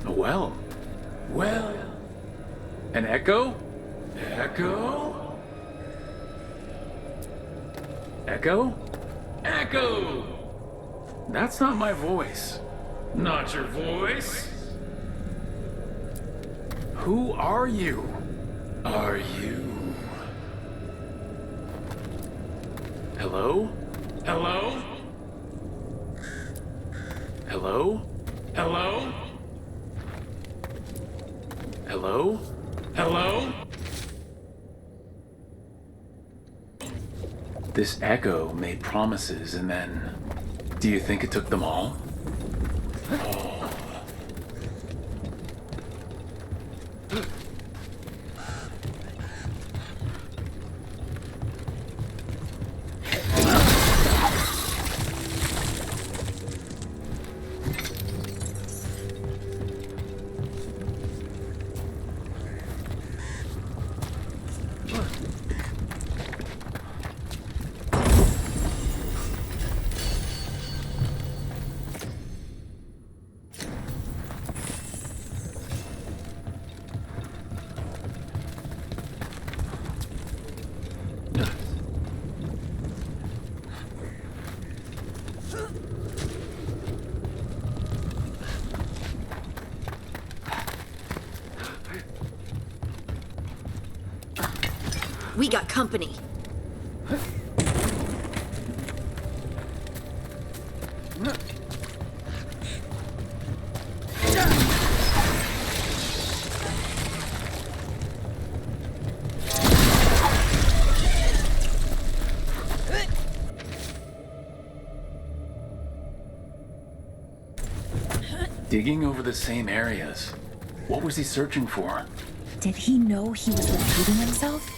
Well. An echo? Echo? Echo? Echo! That's not my voice. Not your voice? Who are you? Are you? Hello? Hello? Hello? Hello? Hello? Hello? This echo made promises and then... Do you think it took them all? We got company. Digging over the same areas. What was he searching for? Did he know he was repeating himself?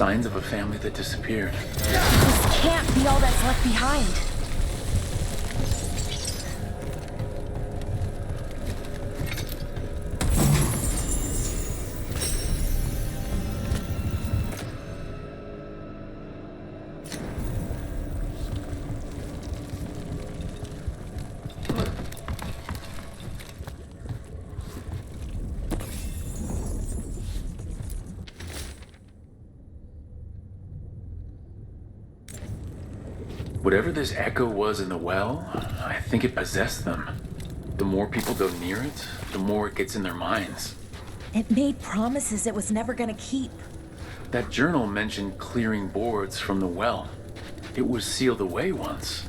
Signs of a family that disappeared. This can't be all that's left behind. Whatever this echo was in the well, I think it possessed them. The more people go near it, the more it gets in their minds. It made promises it was never gonna keep. That journal mentioned clearing boards from the well. It was sealed away once.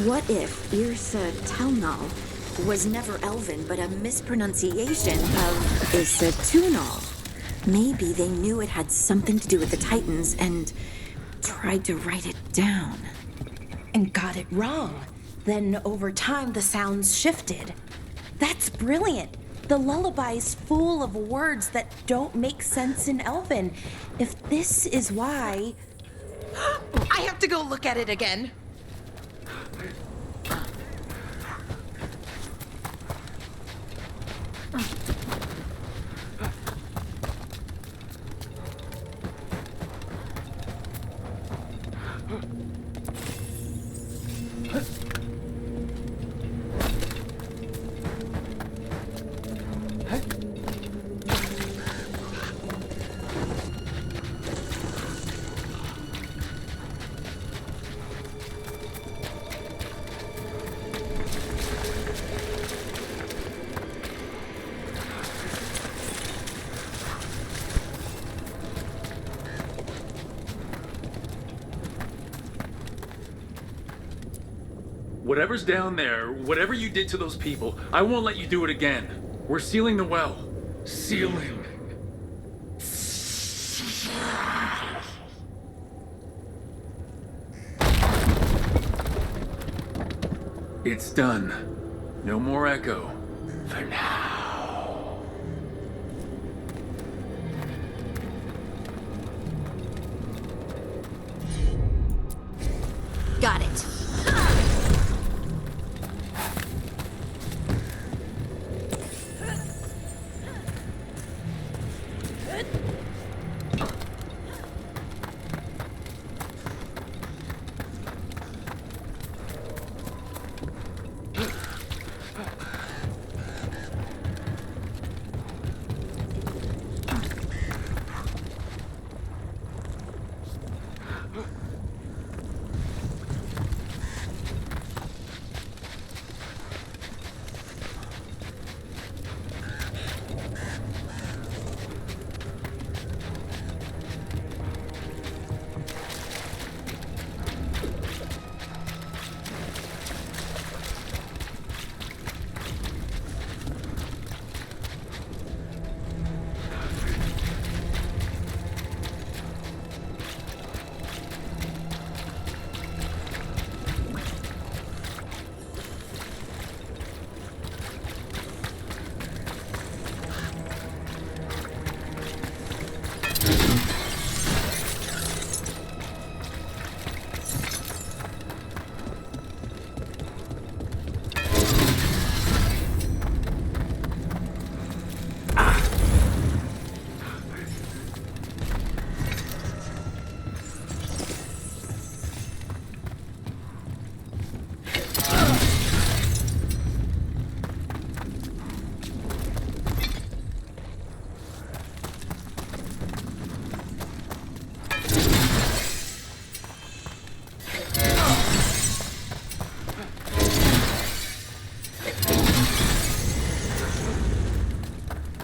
What if Irsa Telnal was never Elven, but a mispronunciation of Issa Tunal? Maybe they knew it had something to do with the Titans and tried to write it down. And got it wrong. Then over time, the sounds shifted. That's brilliant. The lullaby's full of words that don't make sense in Elven. If this is why... I have to go look at it again. Whatever's down there, whatever you did to those people, I won't let you do it again. We're sealing the well. Sealing. It's done. No more echo. For now. Got it.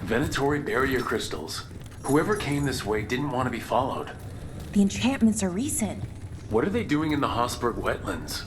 Venatory barrier crystals. Whoever came this way didn't want to be followed. The enchantments are recent. What are they doing in the Hosberg wetlands?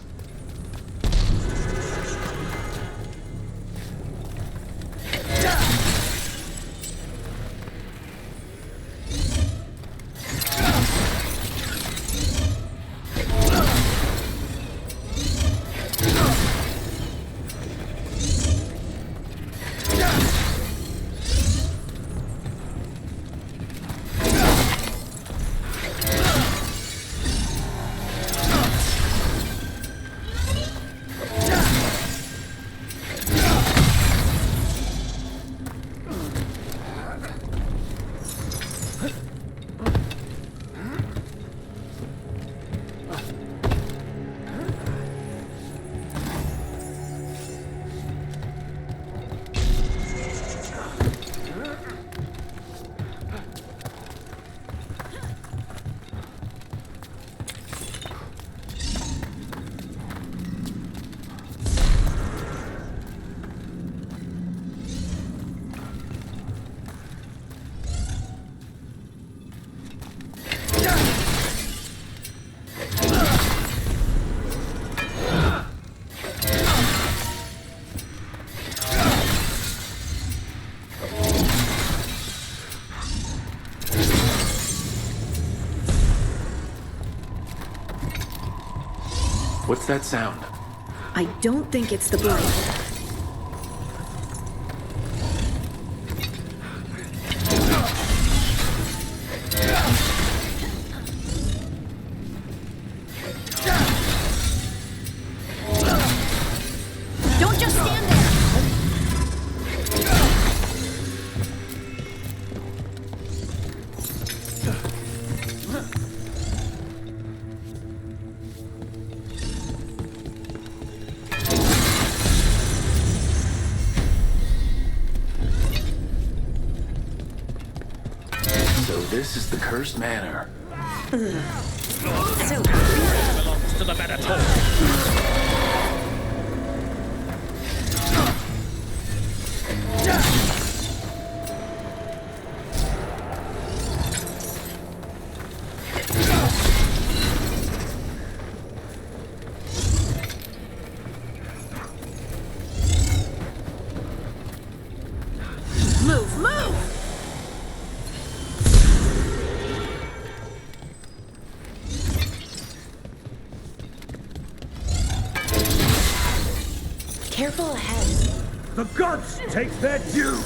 What's that sound? I don't think it's the blight. Don't just stand there! This is the cursed manor. So belongs to the Venator. Move, move! Careful ahead. The gods take their due!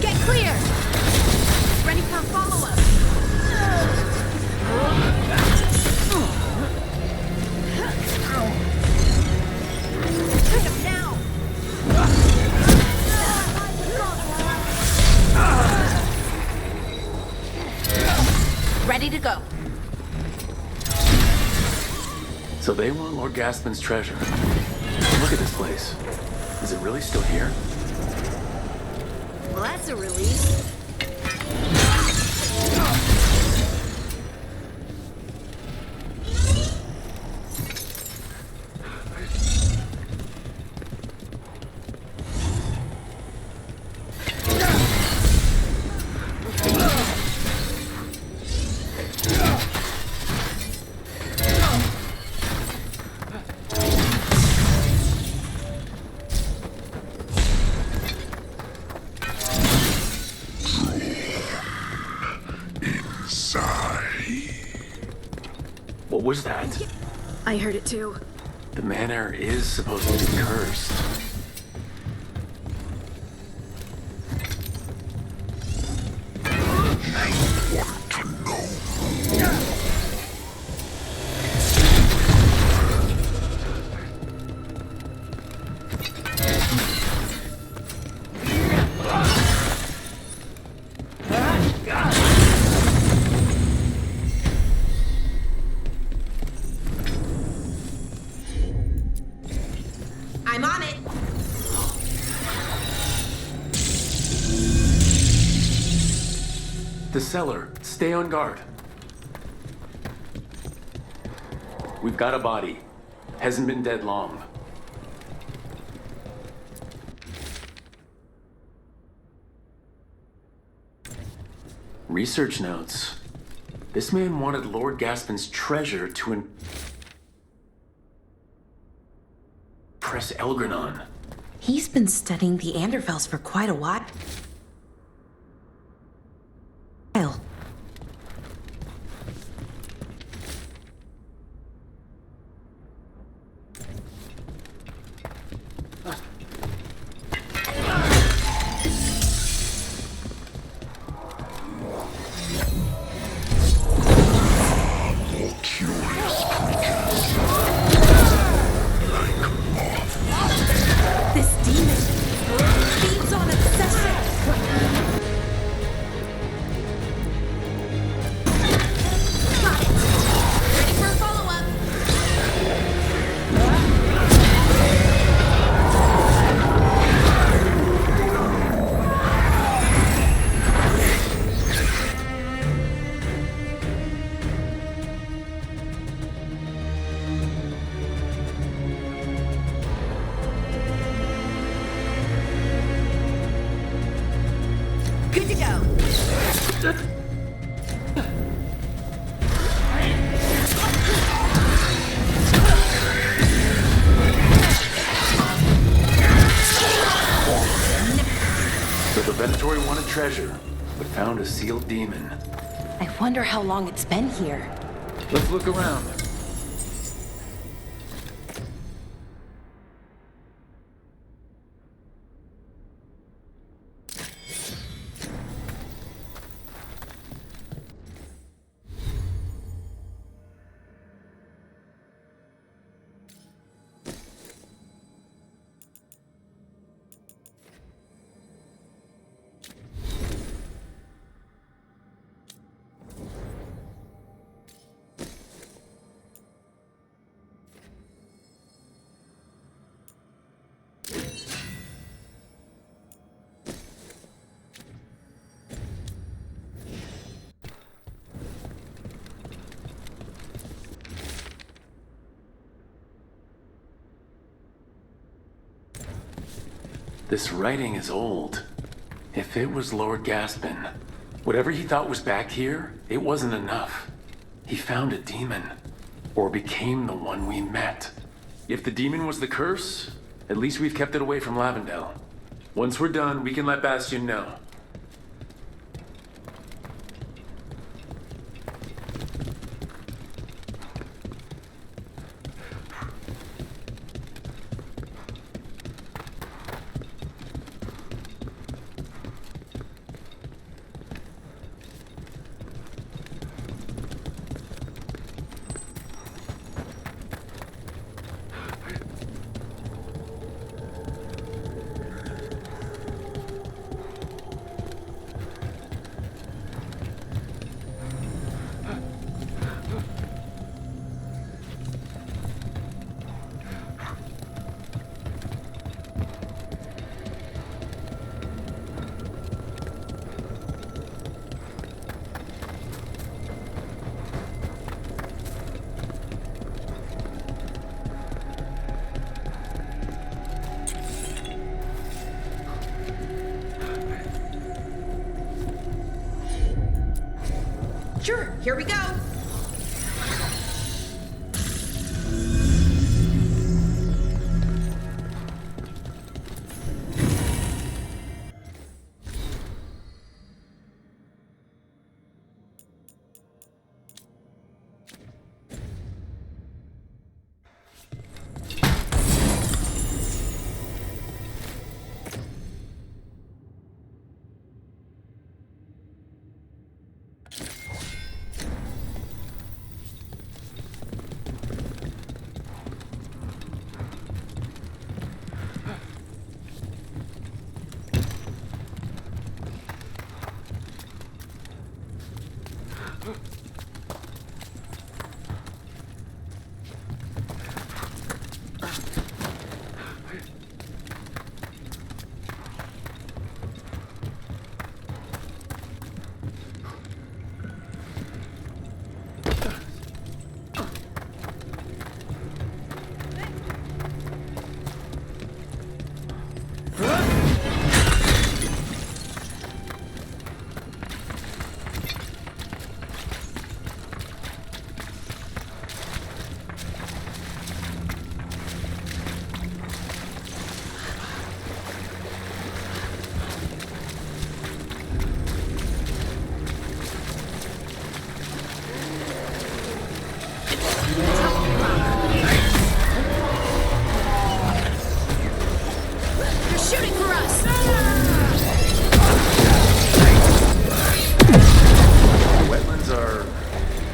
Get clear! Ready for follow-up. Take him now! Ready to go. So they want Lord Gaspin's treasure. Look at this place. Is it really still here? Well, that's a relief. What was that? I heard it too. The manor is supposed to be cursed. I'm on it. The cellar. Stay on guard. We've got a body. Hasn't been dead long. Research notes. This man wanted Lord Gaspin's treasure to impress Elgranon. He's been studying the Anderfels for quite a while. This demon feeds on obsession. Got it. Ready for a follow-up. Good to go. So the Venatori wanted treasure, but found a sealed demon. I wonder how long it's been here. Let's look around. This writing is old. If it was Lord Gaspin, whatever he thought was back here, it wasn't enough. He found a demon, or became the one we met. If the demon was the curse, at least we've kept it away from Lavendel. Once we're done, we can let Bastion know. Sure, here we go.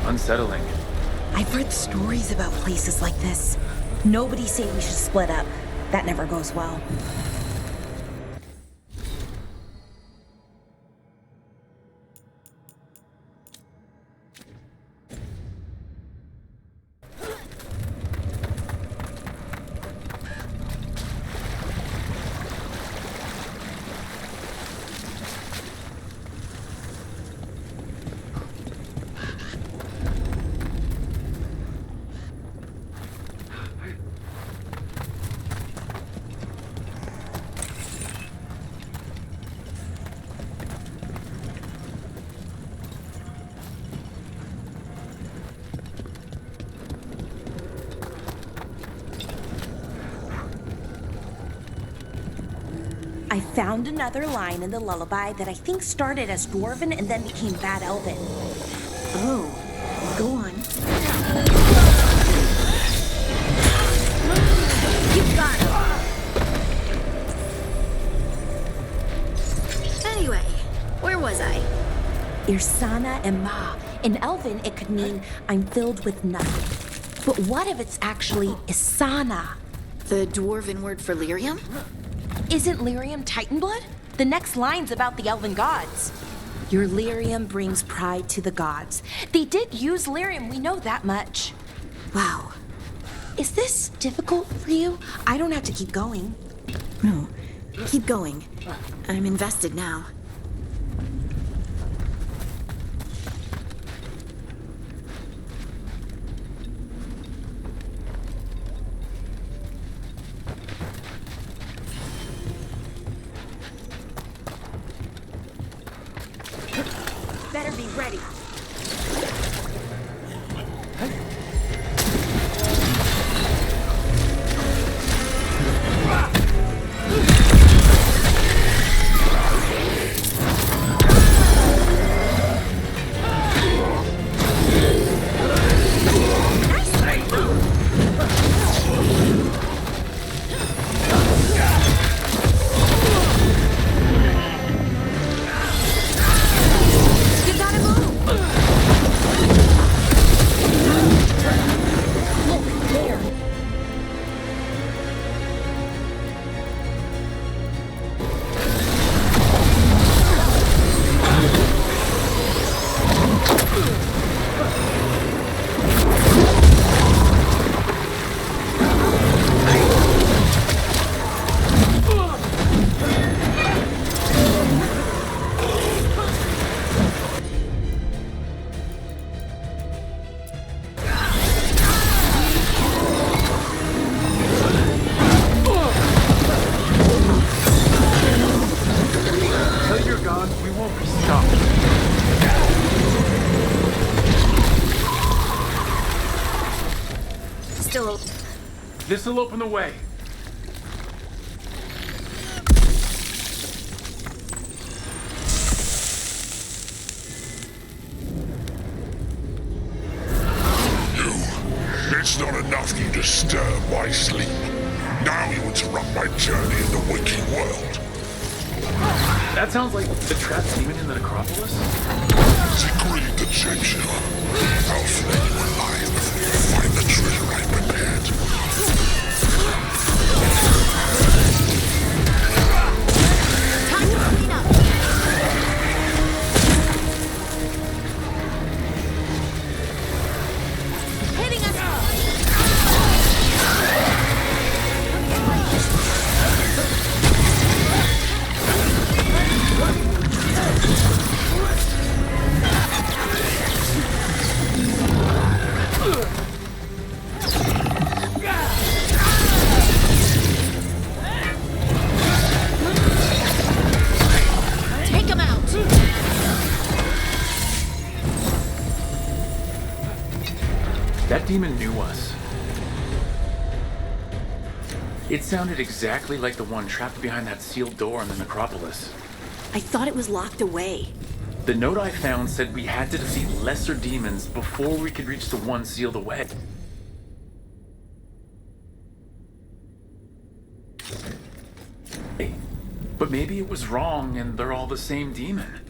Unsettling. I've heard stories about places like this. Nobody say we should split up. That never goes well. I found another line in the lullaby that I think started as Dwarven and then became Bad Elven. Oh, go on. You got it. Anyway, where was I? Irsana and Ma. In Elven, it could mean I'm filled with nothing. But what if it's actually Isana? The Dwarven word for lyrium? Isn't lyrium Titan blood? The next line's about the elven gods. Your lyrium brings pride to the gods. They did use lyrium, we know that much. Wow. Is this difficult for you? I don't have to keep going. No, keep going. I'm invested now. Better be ready. This'll open the way. It's not enough you disturb my sleep. Now you interrupt my journey in the waking world. That sounds like the trapped demon in the necropolis. It's a greed that shapes you. I'll flay you alive before you find the treasure I prepared. Time to clean up. Hitting us. Take him out. That demon knew us. It sounded exactly like the one trapped behind that sealed door in the necropolis. I thought it was locked away. The note I found said we had to defeat lesser demons before we could reach the one sealed away. But maybe it was wrong and they're all the same demon.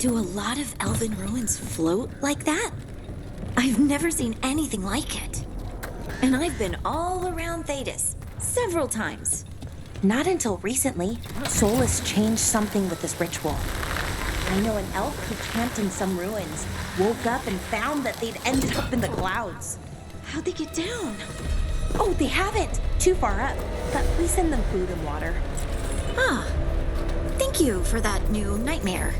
Do a lot of elven ruins float like that? I've never seen anything like it. And I've been all around Tedas several times. Not until recently, Solus changed something with this ritual. I know an elf who camped in some ruins, woke up and found that they'd ended up in the clouds. How'd they get down? Oh, they haven't. Too far up. But we send them food and water. Ah, thank you for that new nightmare.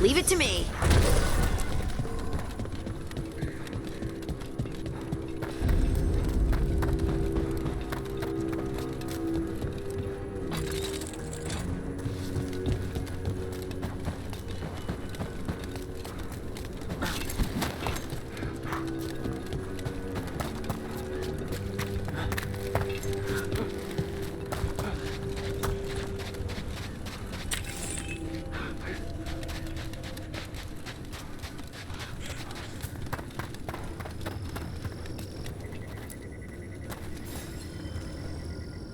Leave it to me.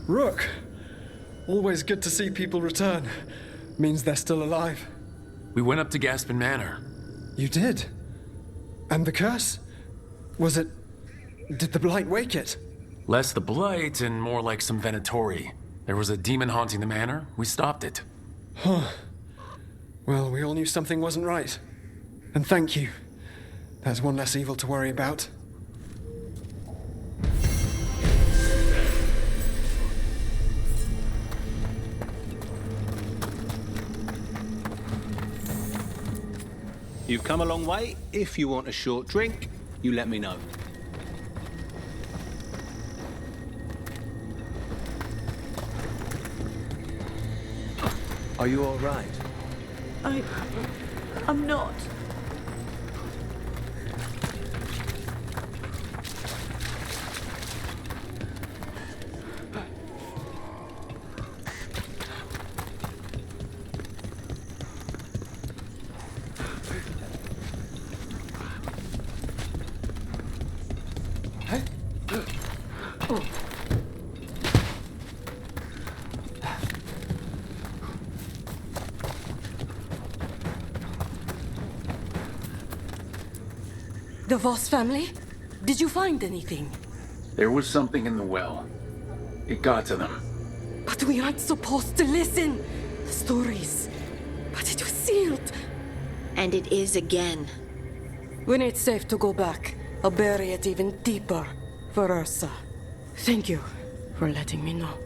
Rook! Always good to see people return. Means they're still alive. We went up to Gaspin Manor. You did? And the curse? Was it... Did the blight wake it? Less the blight and more like some Venatori. There was a demon haunting the manor. We stopped it. Huh. Well, we all knew something wasn't right. And thank you. There's one less evil to worry about. You've come a long way. If you want a short drink, you let me know. Are you all right? I'm not. The Voss family? Did you find anything? There was something in the well. It got to them. But we aren't supposed to listen. The stories. But it was sealed. And it is again. When it's safe to go back, I'll bury it even deeper for Ursa. Thank you for letting me know.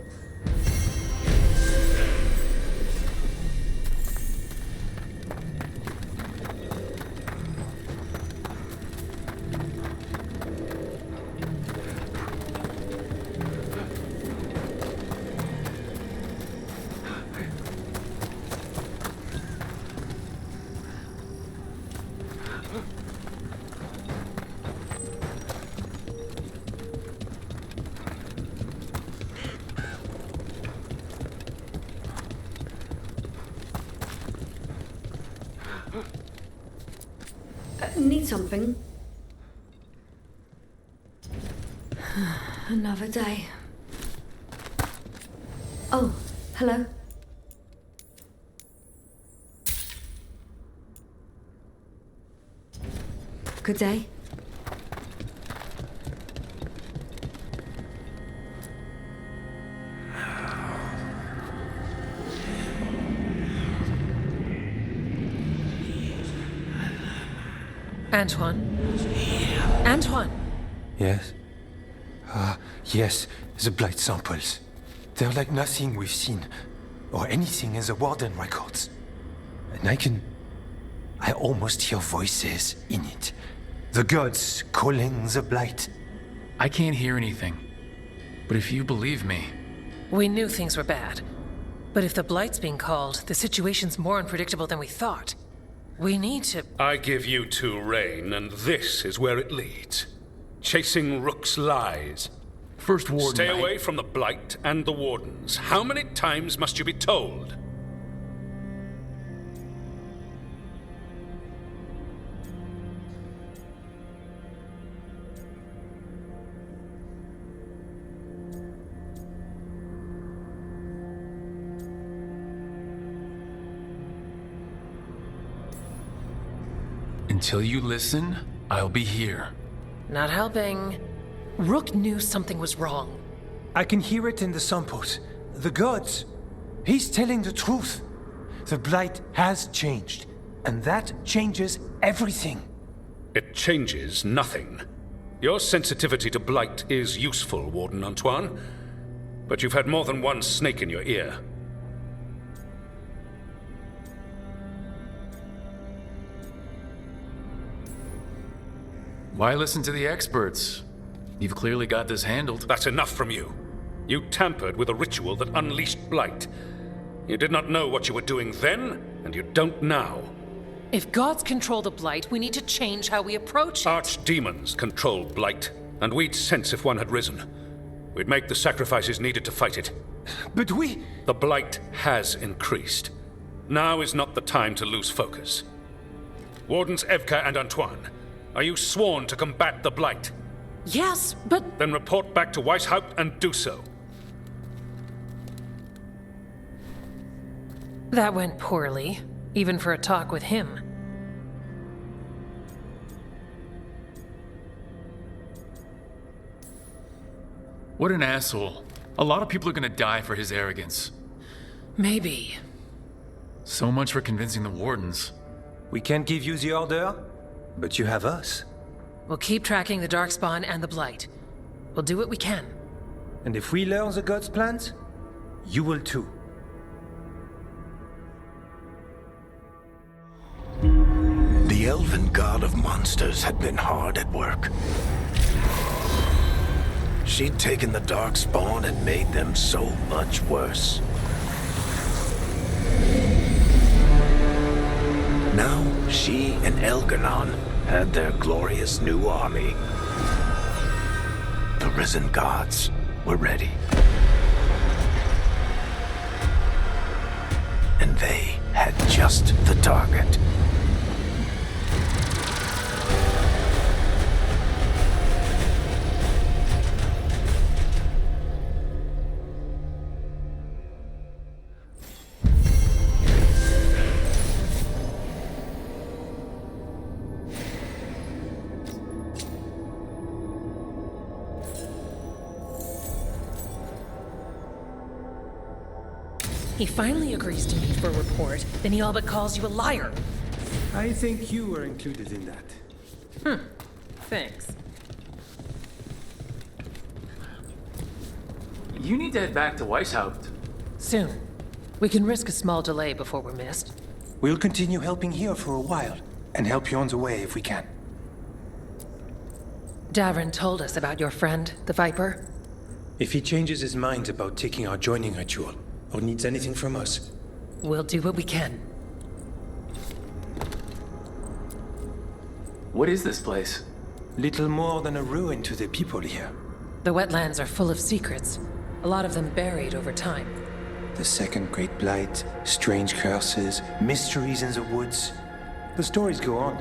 Need something? Another day. Oh, hello. Good day. Antoine? Antoine! Yes? Yes, the blight samples. They're like nothing we've seen, or anything in the Warden records. And I almost hear voices in it. The gods calling the blight. I can't hear anything. But if you believe me... We knew things were bad. But if the blight's being called, the situation's more unpredictable than we thought. We need to... I give you two rein, and this is where it leads. Chasing Rook's lies. First Warden... Stay away from the Blight and the Wardens. How many times must you be told? Until you listen, I'll be here. Not helping. Rook knew something was wrong. I can hear it in the samples. The gods. He's telling the truth. The blight has changed, and that changes everything. It changes nothing. Your sensitivity to blight is useful, Warden Antoine. But you've had more than one snake in your ear. Why listen to the experts? You've clearly got this handled. That's enough from you. You tampered with a ritual that unleashed blight. You did not know what you were doing then, and you don't now. If gods control the blight, we need to change how we approach it. Archdemons control blight, and we'd sense if one had risen. We'd make the sacrifices needed to fight it. But we... The blight has increased. Now is not the time to lose focus. Wardens Evka and Antoine, are you sworn to combat the blight? Yes, but... Then report back to Weishaupt and do so. That went poorly, even for a talk with him. What an asshole. A lot of people are gonna die for his arrogance. Maybe. So much for convincing the wardens. We can't give you the order, but you have us. We'll keep tracking the Darkspawn and the Blight. We'll do what we can. And if we learn the gods' plans, you will too. The elven god of monsters had been hard at work. She'd taken the Darkspawn and made them so much worse. Now, she and Elganon had their glorious new army. The risen gods were ready. And they had just the target. He finally agrees to meet for a report, then he all but calls you a liar. I think you were included in that. Thanks. You need to head back to Weishaupt. Soon. We can risk a small delay before we're missed. We'll continue helping here for a while, and help you on the way if we can. Davrin told us about your friend, the Viper. If he changes his mind about taking our joining ritual, or needs anything from us, we'll do what we can. What is this place? Little more than a ruin to the people here. The wetlands are full of secrets, a lot of them buried over time. The second great blight, strange curses, mysteries in the woods. The stories go on.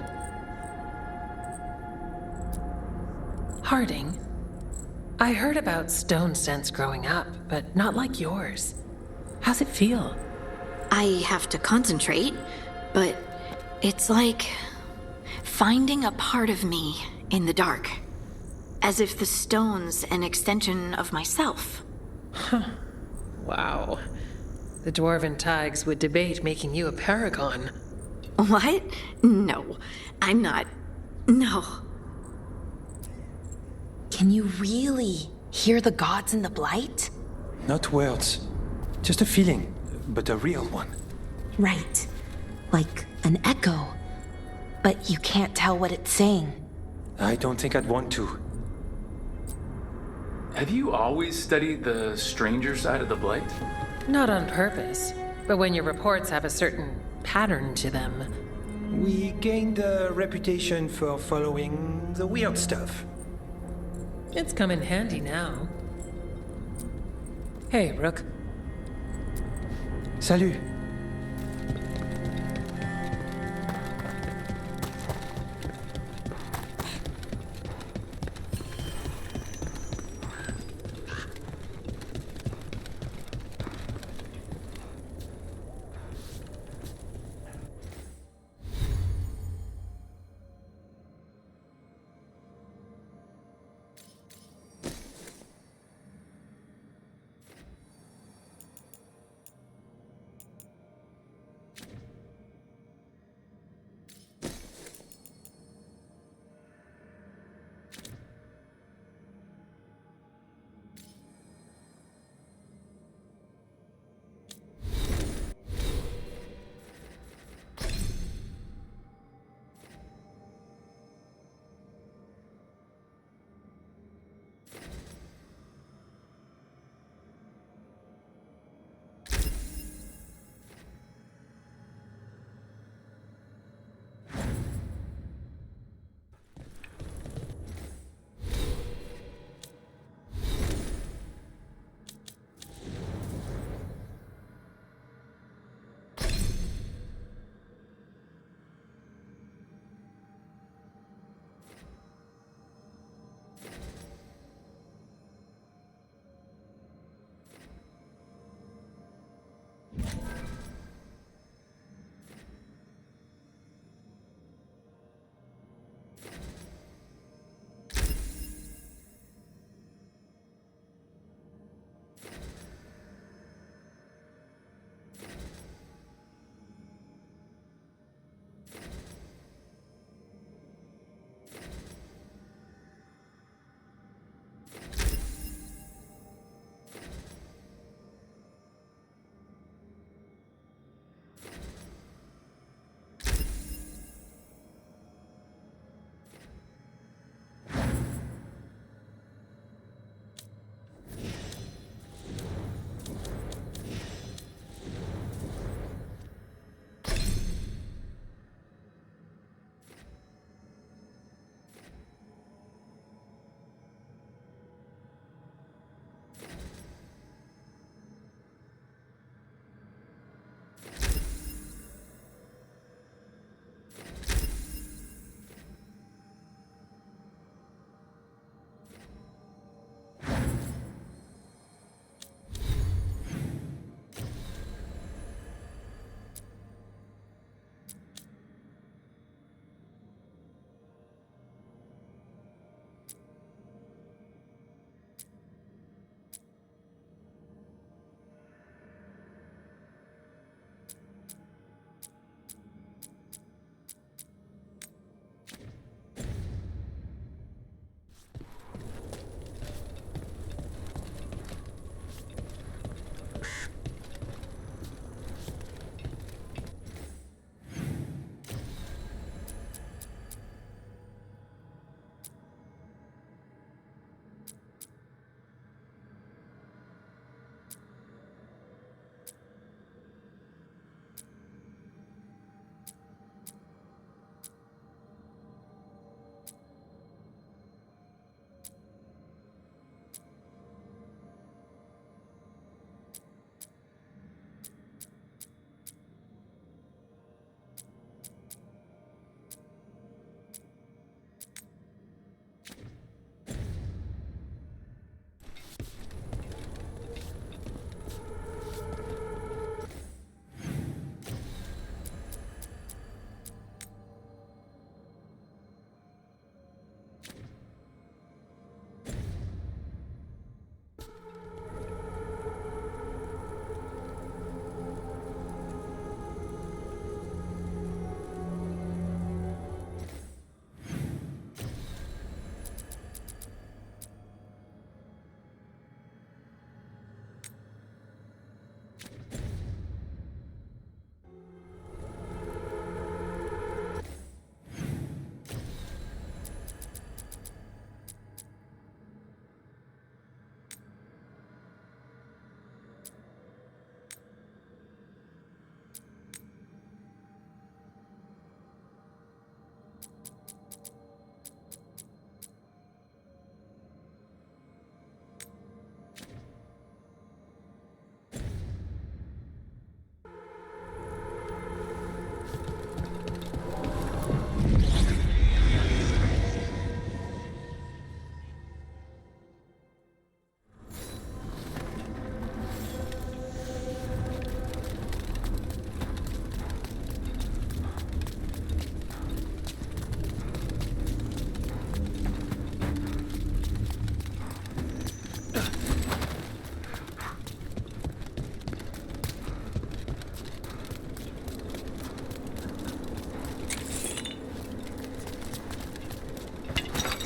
Harding, I heard about stone sense growing up, but not like yours. How's it feel? I have to concentrate, but it's like finding a part of me in the dark. As if the stone's an extension of myself. Wow. The Dwarven Tigers would debate making you a paragon. What? No, I'm not. No. Can you really hear the gods in the blight? Not words. Just a feeling, but a real one. Right. Like an echo. But you can't tell what it's saying. I don't think I'd want to. Have you always studied the stranger side of the blight? Not on purpose, but when your reports have a certain pattern to them. We gained a reputation for following the weird stuff. It's come in handy now. Hey, Rook. Salut.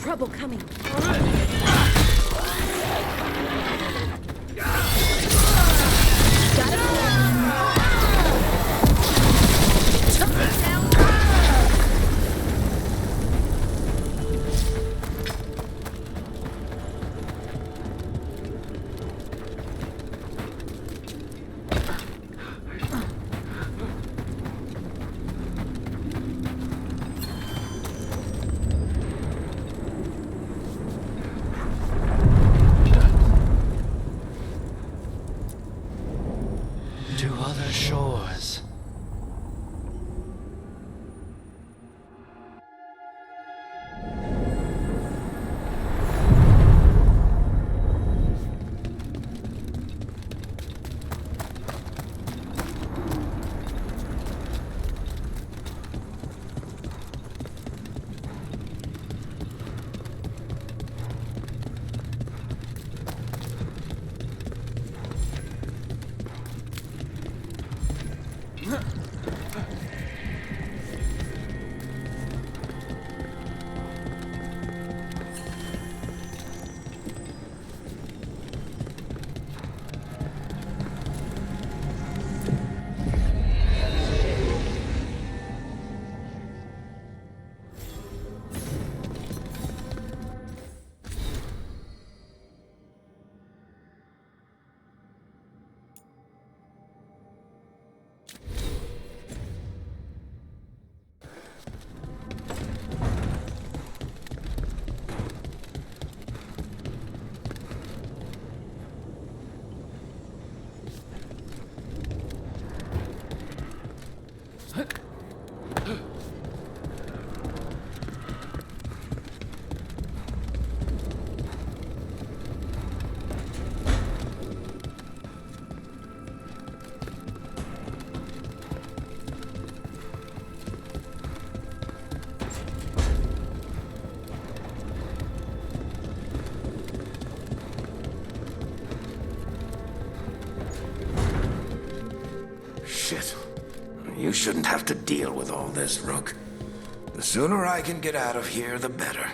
Trouble coming. Shit. You shouldn't have to deal with all this, Rook. The sooner I can get out of here, the better.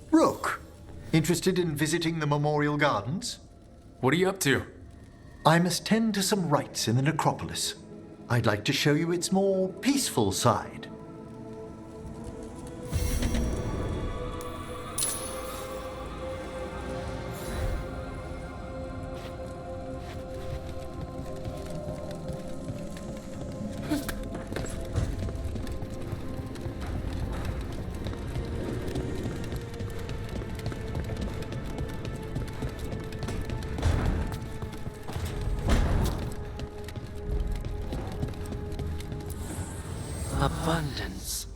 Rook, interested in visiting the Memorial Gardens? What are you up to? I must tend to some rites in the necropolis. I'd like to show you its more peaceful side. Abundance.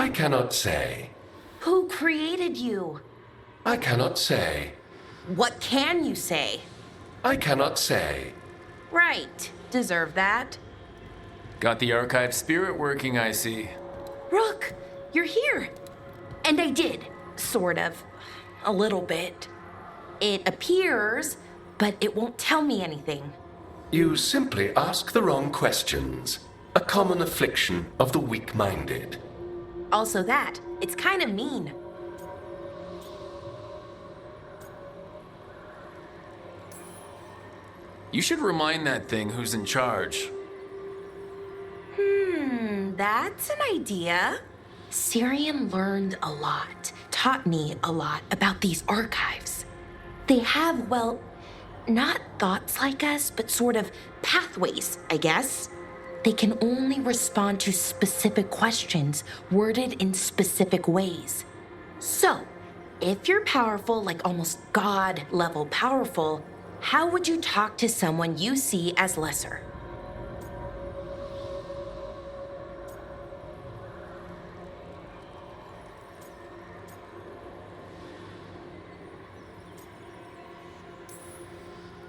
I cannot say. Who created you? I cannot say. What can you say? I cannot say. Right. Deserve that. Got the archive spirit working, I see. Rook, you're here. And I did, sort of. A little bit. It appears, but it won't tell me anything. You simply ask the wrong questions. A common affliction of the weak-minded. Also that, it's kind of mean. You should remind that thing who's in charge. That's an idea. Syrian learned a lot, taught me a lot about these archives. They have, well, not thoughts like us, but sort of pathways, I guess. They can only respond to specific questions worded in specific ways. So, if you're powerful, like almost God-level powerful, how would you talk to someone you see as lesser?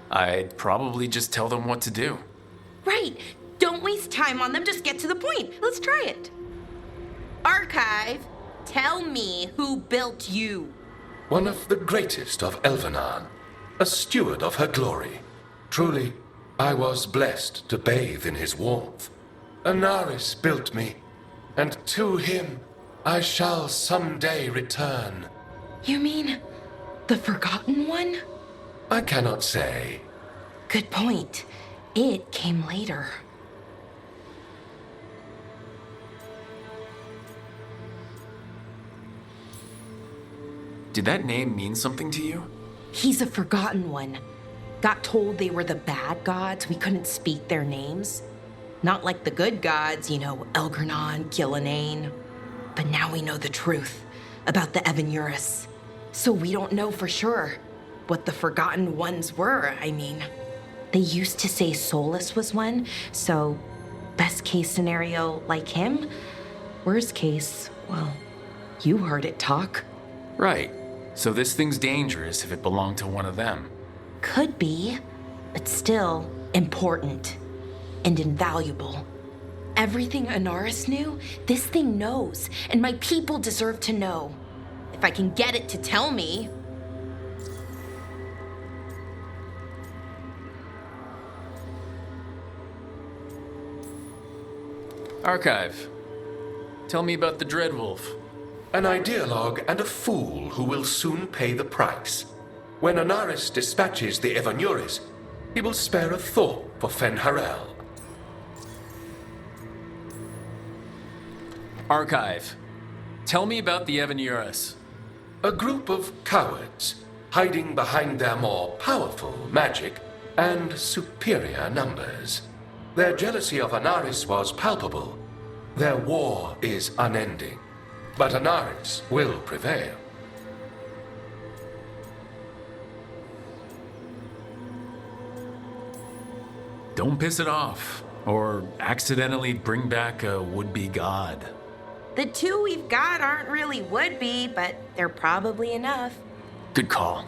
I'd probably just tell them what to do. Right. Don't waste time on them. Just get to the point. Let's try it. Archive, tell me who built you. One of the greatest of Elvenar, a steward of her glory. Truly, I was blessed to bathe in his warmth. Anaris built me, and to him I shall someday return. You mean the Forgotten One? I cannot say. Good point. It came later. Did that name mean something to you? He's a Forgotten One. Got told they were the bad gods. We couldn't speak their names. Not like the good gods, you know, Elgernon, Gillinane. But now we know the truth about the Evanuris. So we don't know for sure what the Forgotten Ones were, I mean. They used to say Solus was one, so best case scenario, like him. Worst case, well, you heard it talk. Right. So this thing's dangerous if it belonged to one of them. Could be, but still important and invaluable. Everything Anaris knew, this thing knows, and my people deserve to know. If I can get it to tell me. Archive, tell me about the Dreadwolf. An ideologue and a fool who will soon pay the price. When Anaris dispatches the Evanuris, he will spare a thought for Fenharel. Archive, tell me about the Evanuris. A group of cowards hiding behind their more powerful magic and superior numbers. Their jealousy of Anaris was palpable. Their war is unending, but Anaris will prevail. Don't piss it off, or accidentally bring back a would-be god. The two we've got aren't really would-be, but they're probably enough. Good call.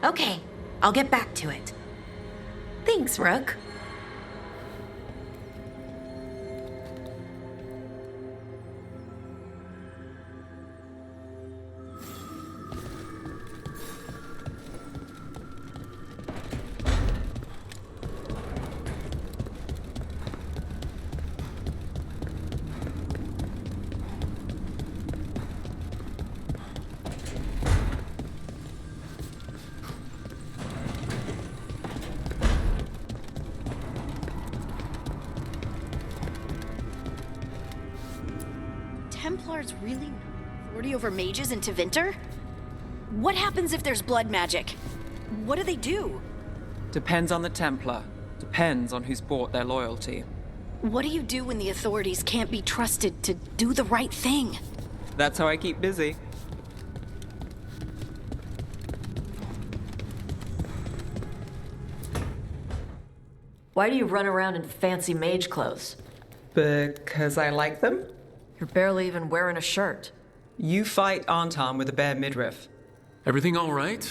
Okay, I'll get back to it. Thanks, Rook. Templars really know authority over mages in Tevinter? What happens if there's blood magic? What do they do? Depends on the Templar. Depends on who's bought their loyalty. What do you do when the authorities can't be trusted to do the right thing? That's how I keep busy. Why do you run around in fancy mage clothes? Because I like them. You're barely even wearing a shirt. You fight Anton with a bare midriff. Everything all right?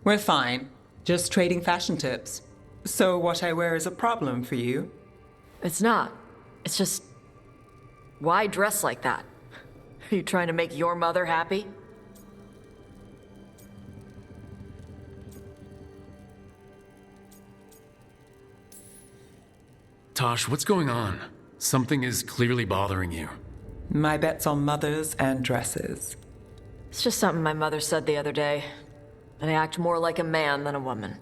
We're fine. Just trading fashion tips. So what I wear is a problem for you? It's not. It's just... Why dress like that? Are you trying to make your mother happy? Tosh, what's going on? Something is clearly bothering you. My bet's on mothers and dresses. It's just something my mother said the other day. That I act more like a man than a woman.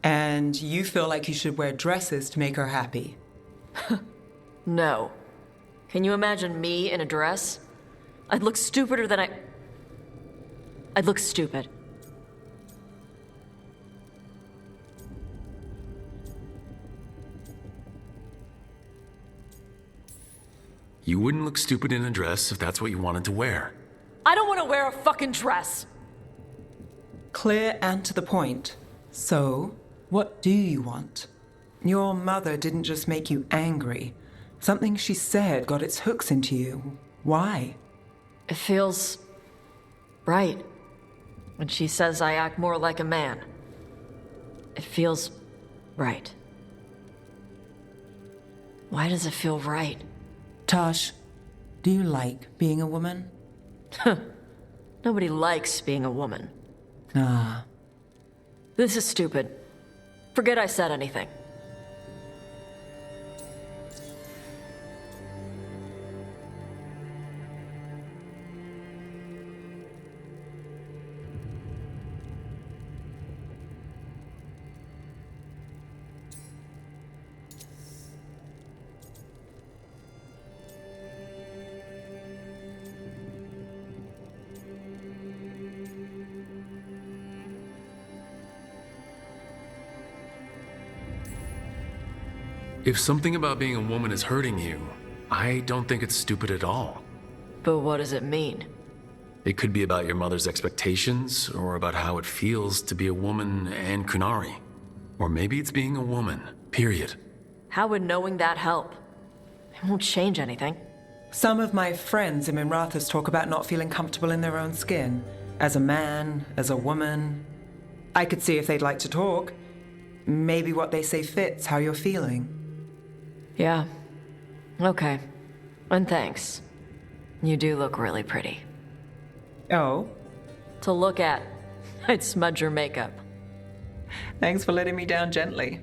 And you feel like you should wear dresses to make her happy? No. Can you imagine me in a dress? I'd look stupider than I'd look stupid. You wouldn't look stupid in a dress if that's what you wanted to wear. I don't want to wear a fucking dress! Clear and to the point. So, what do you want? Your mother didn't just make you angry. Something she said got its hooks into you. Why? It feels... right. When she says I act more like a man. It feels... right. Why does it feel right? Tosh, do you like being a woman? Nobody likes being a woman. Ah. This is stupid. Forget I said anything. If something about being a woman is hurting you, I don't think it's stupid at all. But what does it mean? It could be about your mother's expectations, or about how it feels to be a woman and Kunari. Or maybe it's being a woman, period. How would knowing that help? It won't change anything. Some of my friends in Minrathas talk about not feeling comfortable in their own skin. As a man, as a woman. I could see if they'd like to talk. Maybe what they say fits how you're feeling. Yeah. Okay. And thanks. You do look really pretty. Oh? To look at. I'd smudge your makeup. Thanks for letting me down gently.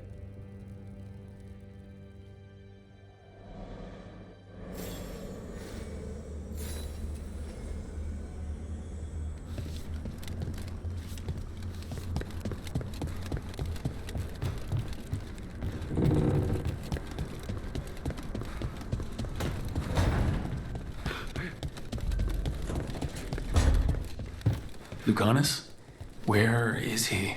Lucanus? Where is he?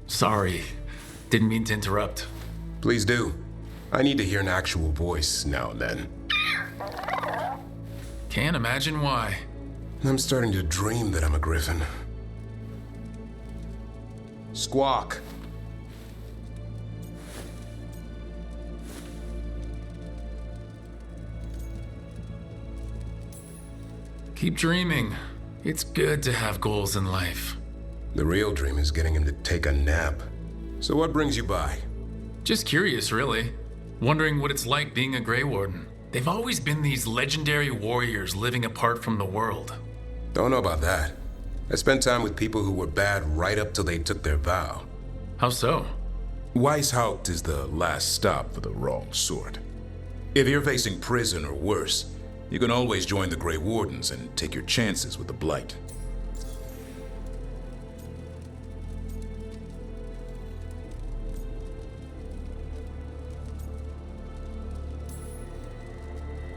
Sorry. Didn't mean to interrupt. Please do. I need to hear an actual voice now and then. Can't imagine why. I'm starting to dream that I'm a griffin. Squawk. Keep dreaming. It's good to have goals in life. The real dream is getting him to take a nap. So what brings you by? Just curious, really. Wondering what it's like being a Grey Warden. They've always been these legendary warriors living apart from the world. Don't know about that. I spent time with people who were bad right up till they took their vow. How so? Weishaupt is the last stop for the wrong sort. If you're facing prison or worse, you can always join the Grey Wardens and take your chances with the Blight.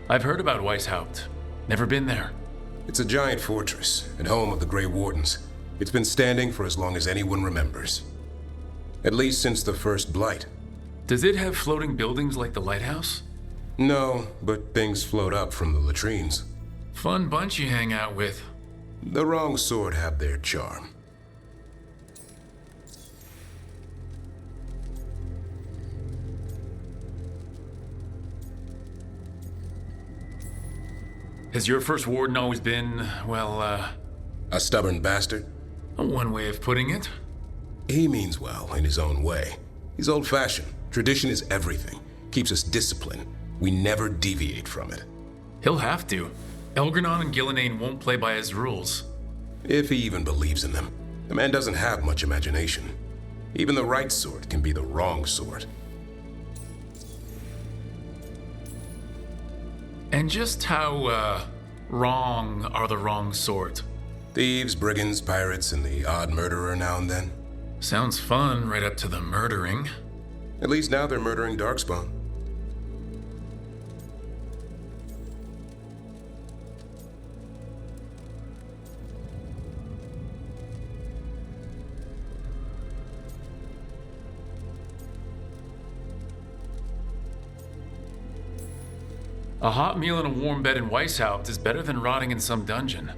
I've heard about Weishaupt. Never been there. It's a giant fortress and home of the Grey Wardens. It's been standing for as long as anyone remembers. At least since the first Blight. Does it have floating buildings like the lighthouse? No, but things float up from the latrines. Fun bunch you hang out with. The wrong sort have their charm. Has your first warden always been, well, a stubborn bastard? One way of putting it. He means well in his own way. He's old-fashioned. Tradition is everything. Keeps us disciplined. We never deviate from it. He'll have to. Elgranon and Gillenane won't play by his rules. If he even believes in them. The man doesn't have much imagination. Even the right sort can be the wrong sort. And just how, wrong are the wrong sort? Thieves, brigands, pirates, and the odd murderer now and then. Sounds fun right up to the murdering. At least now they're murdering Darkspawn. A hot meal and a warm bed in Weishaupt is better than rotting in some dungeon.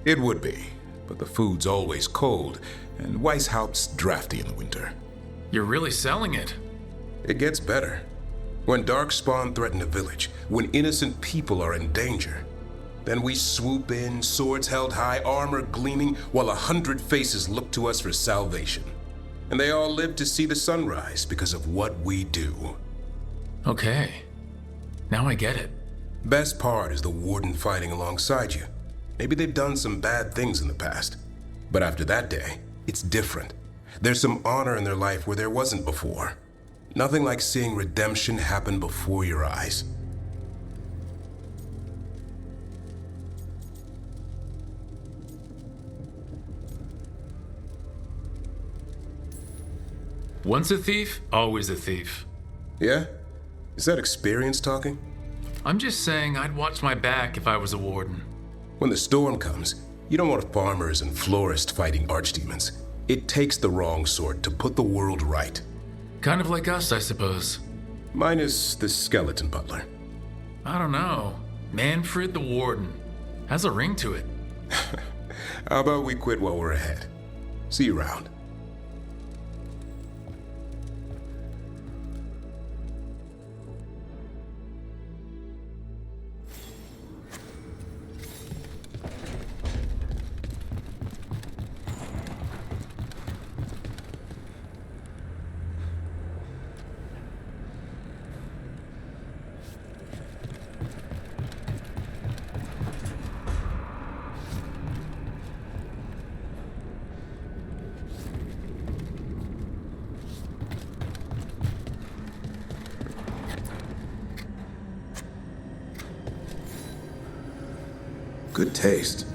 It would be, but the food's always cold, and Weishaupt's drafty in the winter. You're really selling it. It gets better. When Darkspawn threaten a village, when innocent people are in danger, then we swoop in, swords held high, armor gleaming, while 100 faces look to us for salvation. And they all live to see the sunrise because of what we do. Okay. Now I get it. Best part is the warden fighting alongside you. Maybe they've done some bad things in the past. But after that day, it's different. There's some honor in their life where there wasn't before. Nothing like seeing redemption happen before your eyes. Once a thief, always a thief. Yeah? Is that experience talking? I'm just saying I'd watch my back if I was a warden. When the storm comes, you don't want farmers and florists fighting archdemons. It takes the wrong sort to put the world right. Kind of like us, I suppose. Minus the skeleton butler. I don't know. Manfred the Warden. Has a ring to it. How about we quit while we're ahead? See you around. Good taste.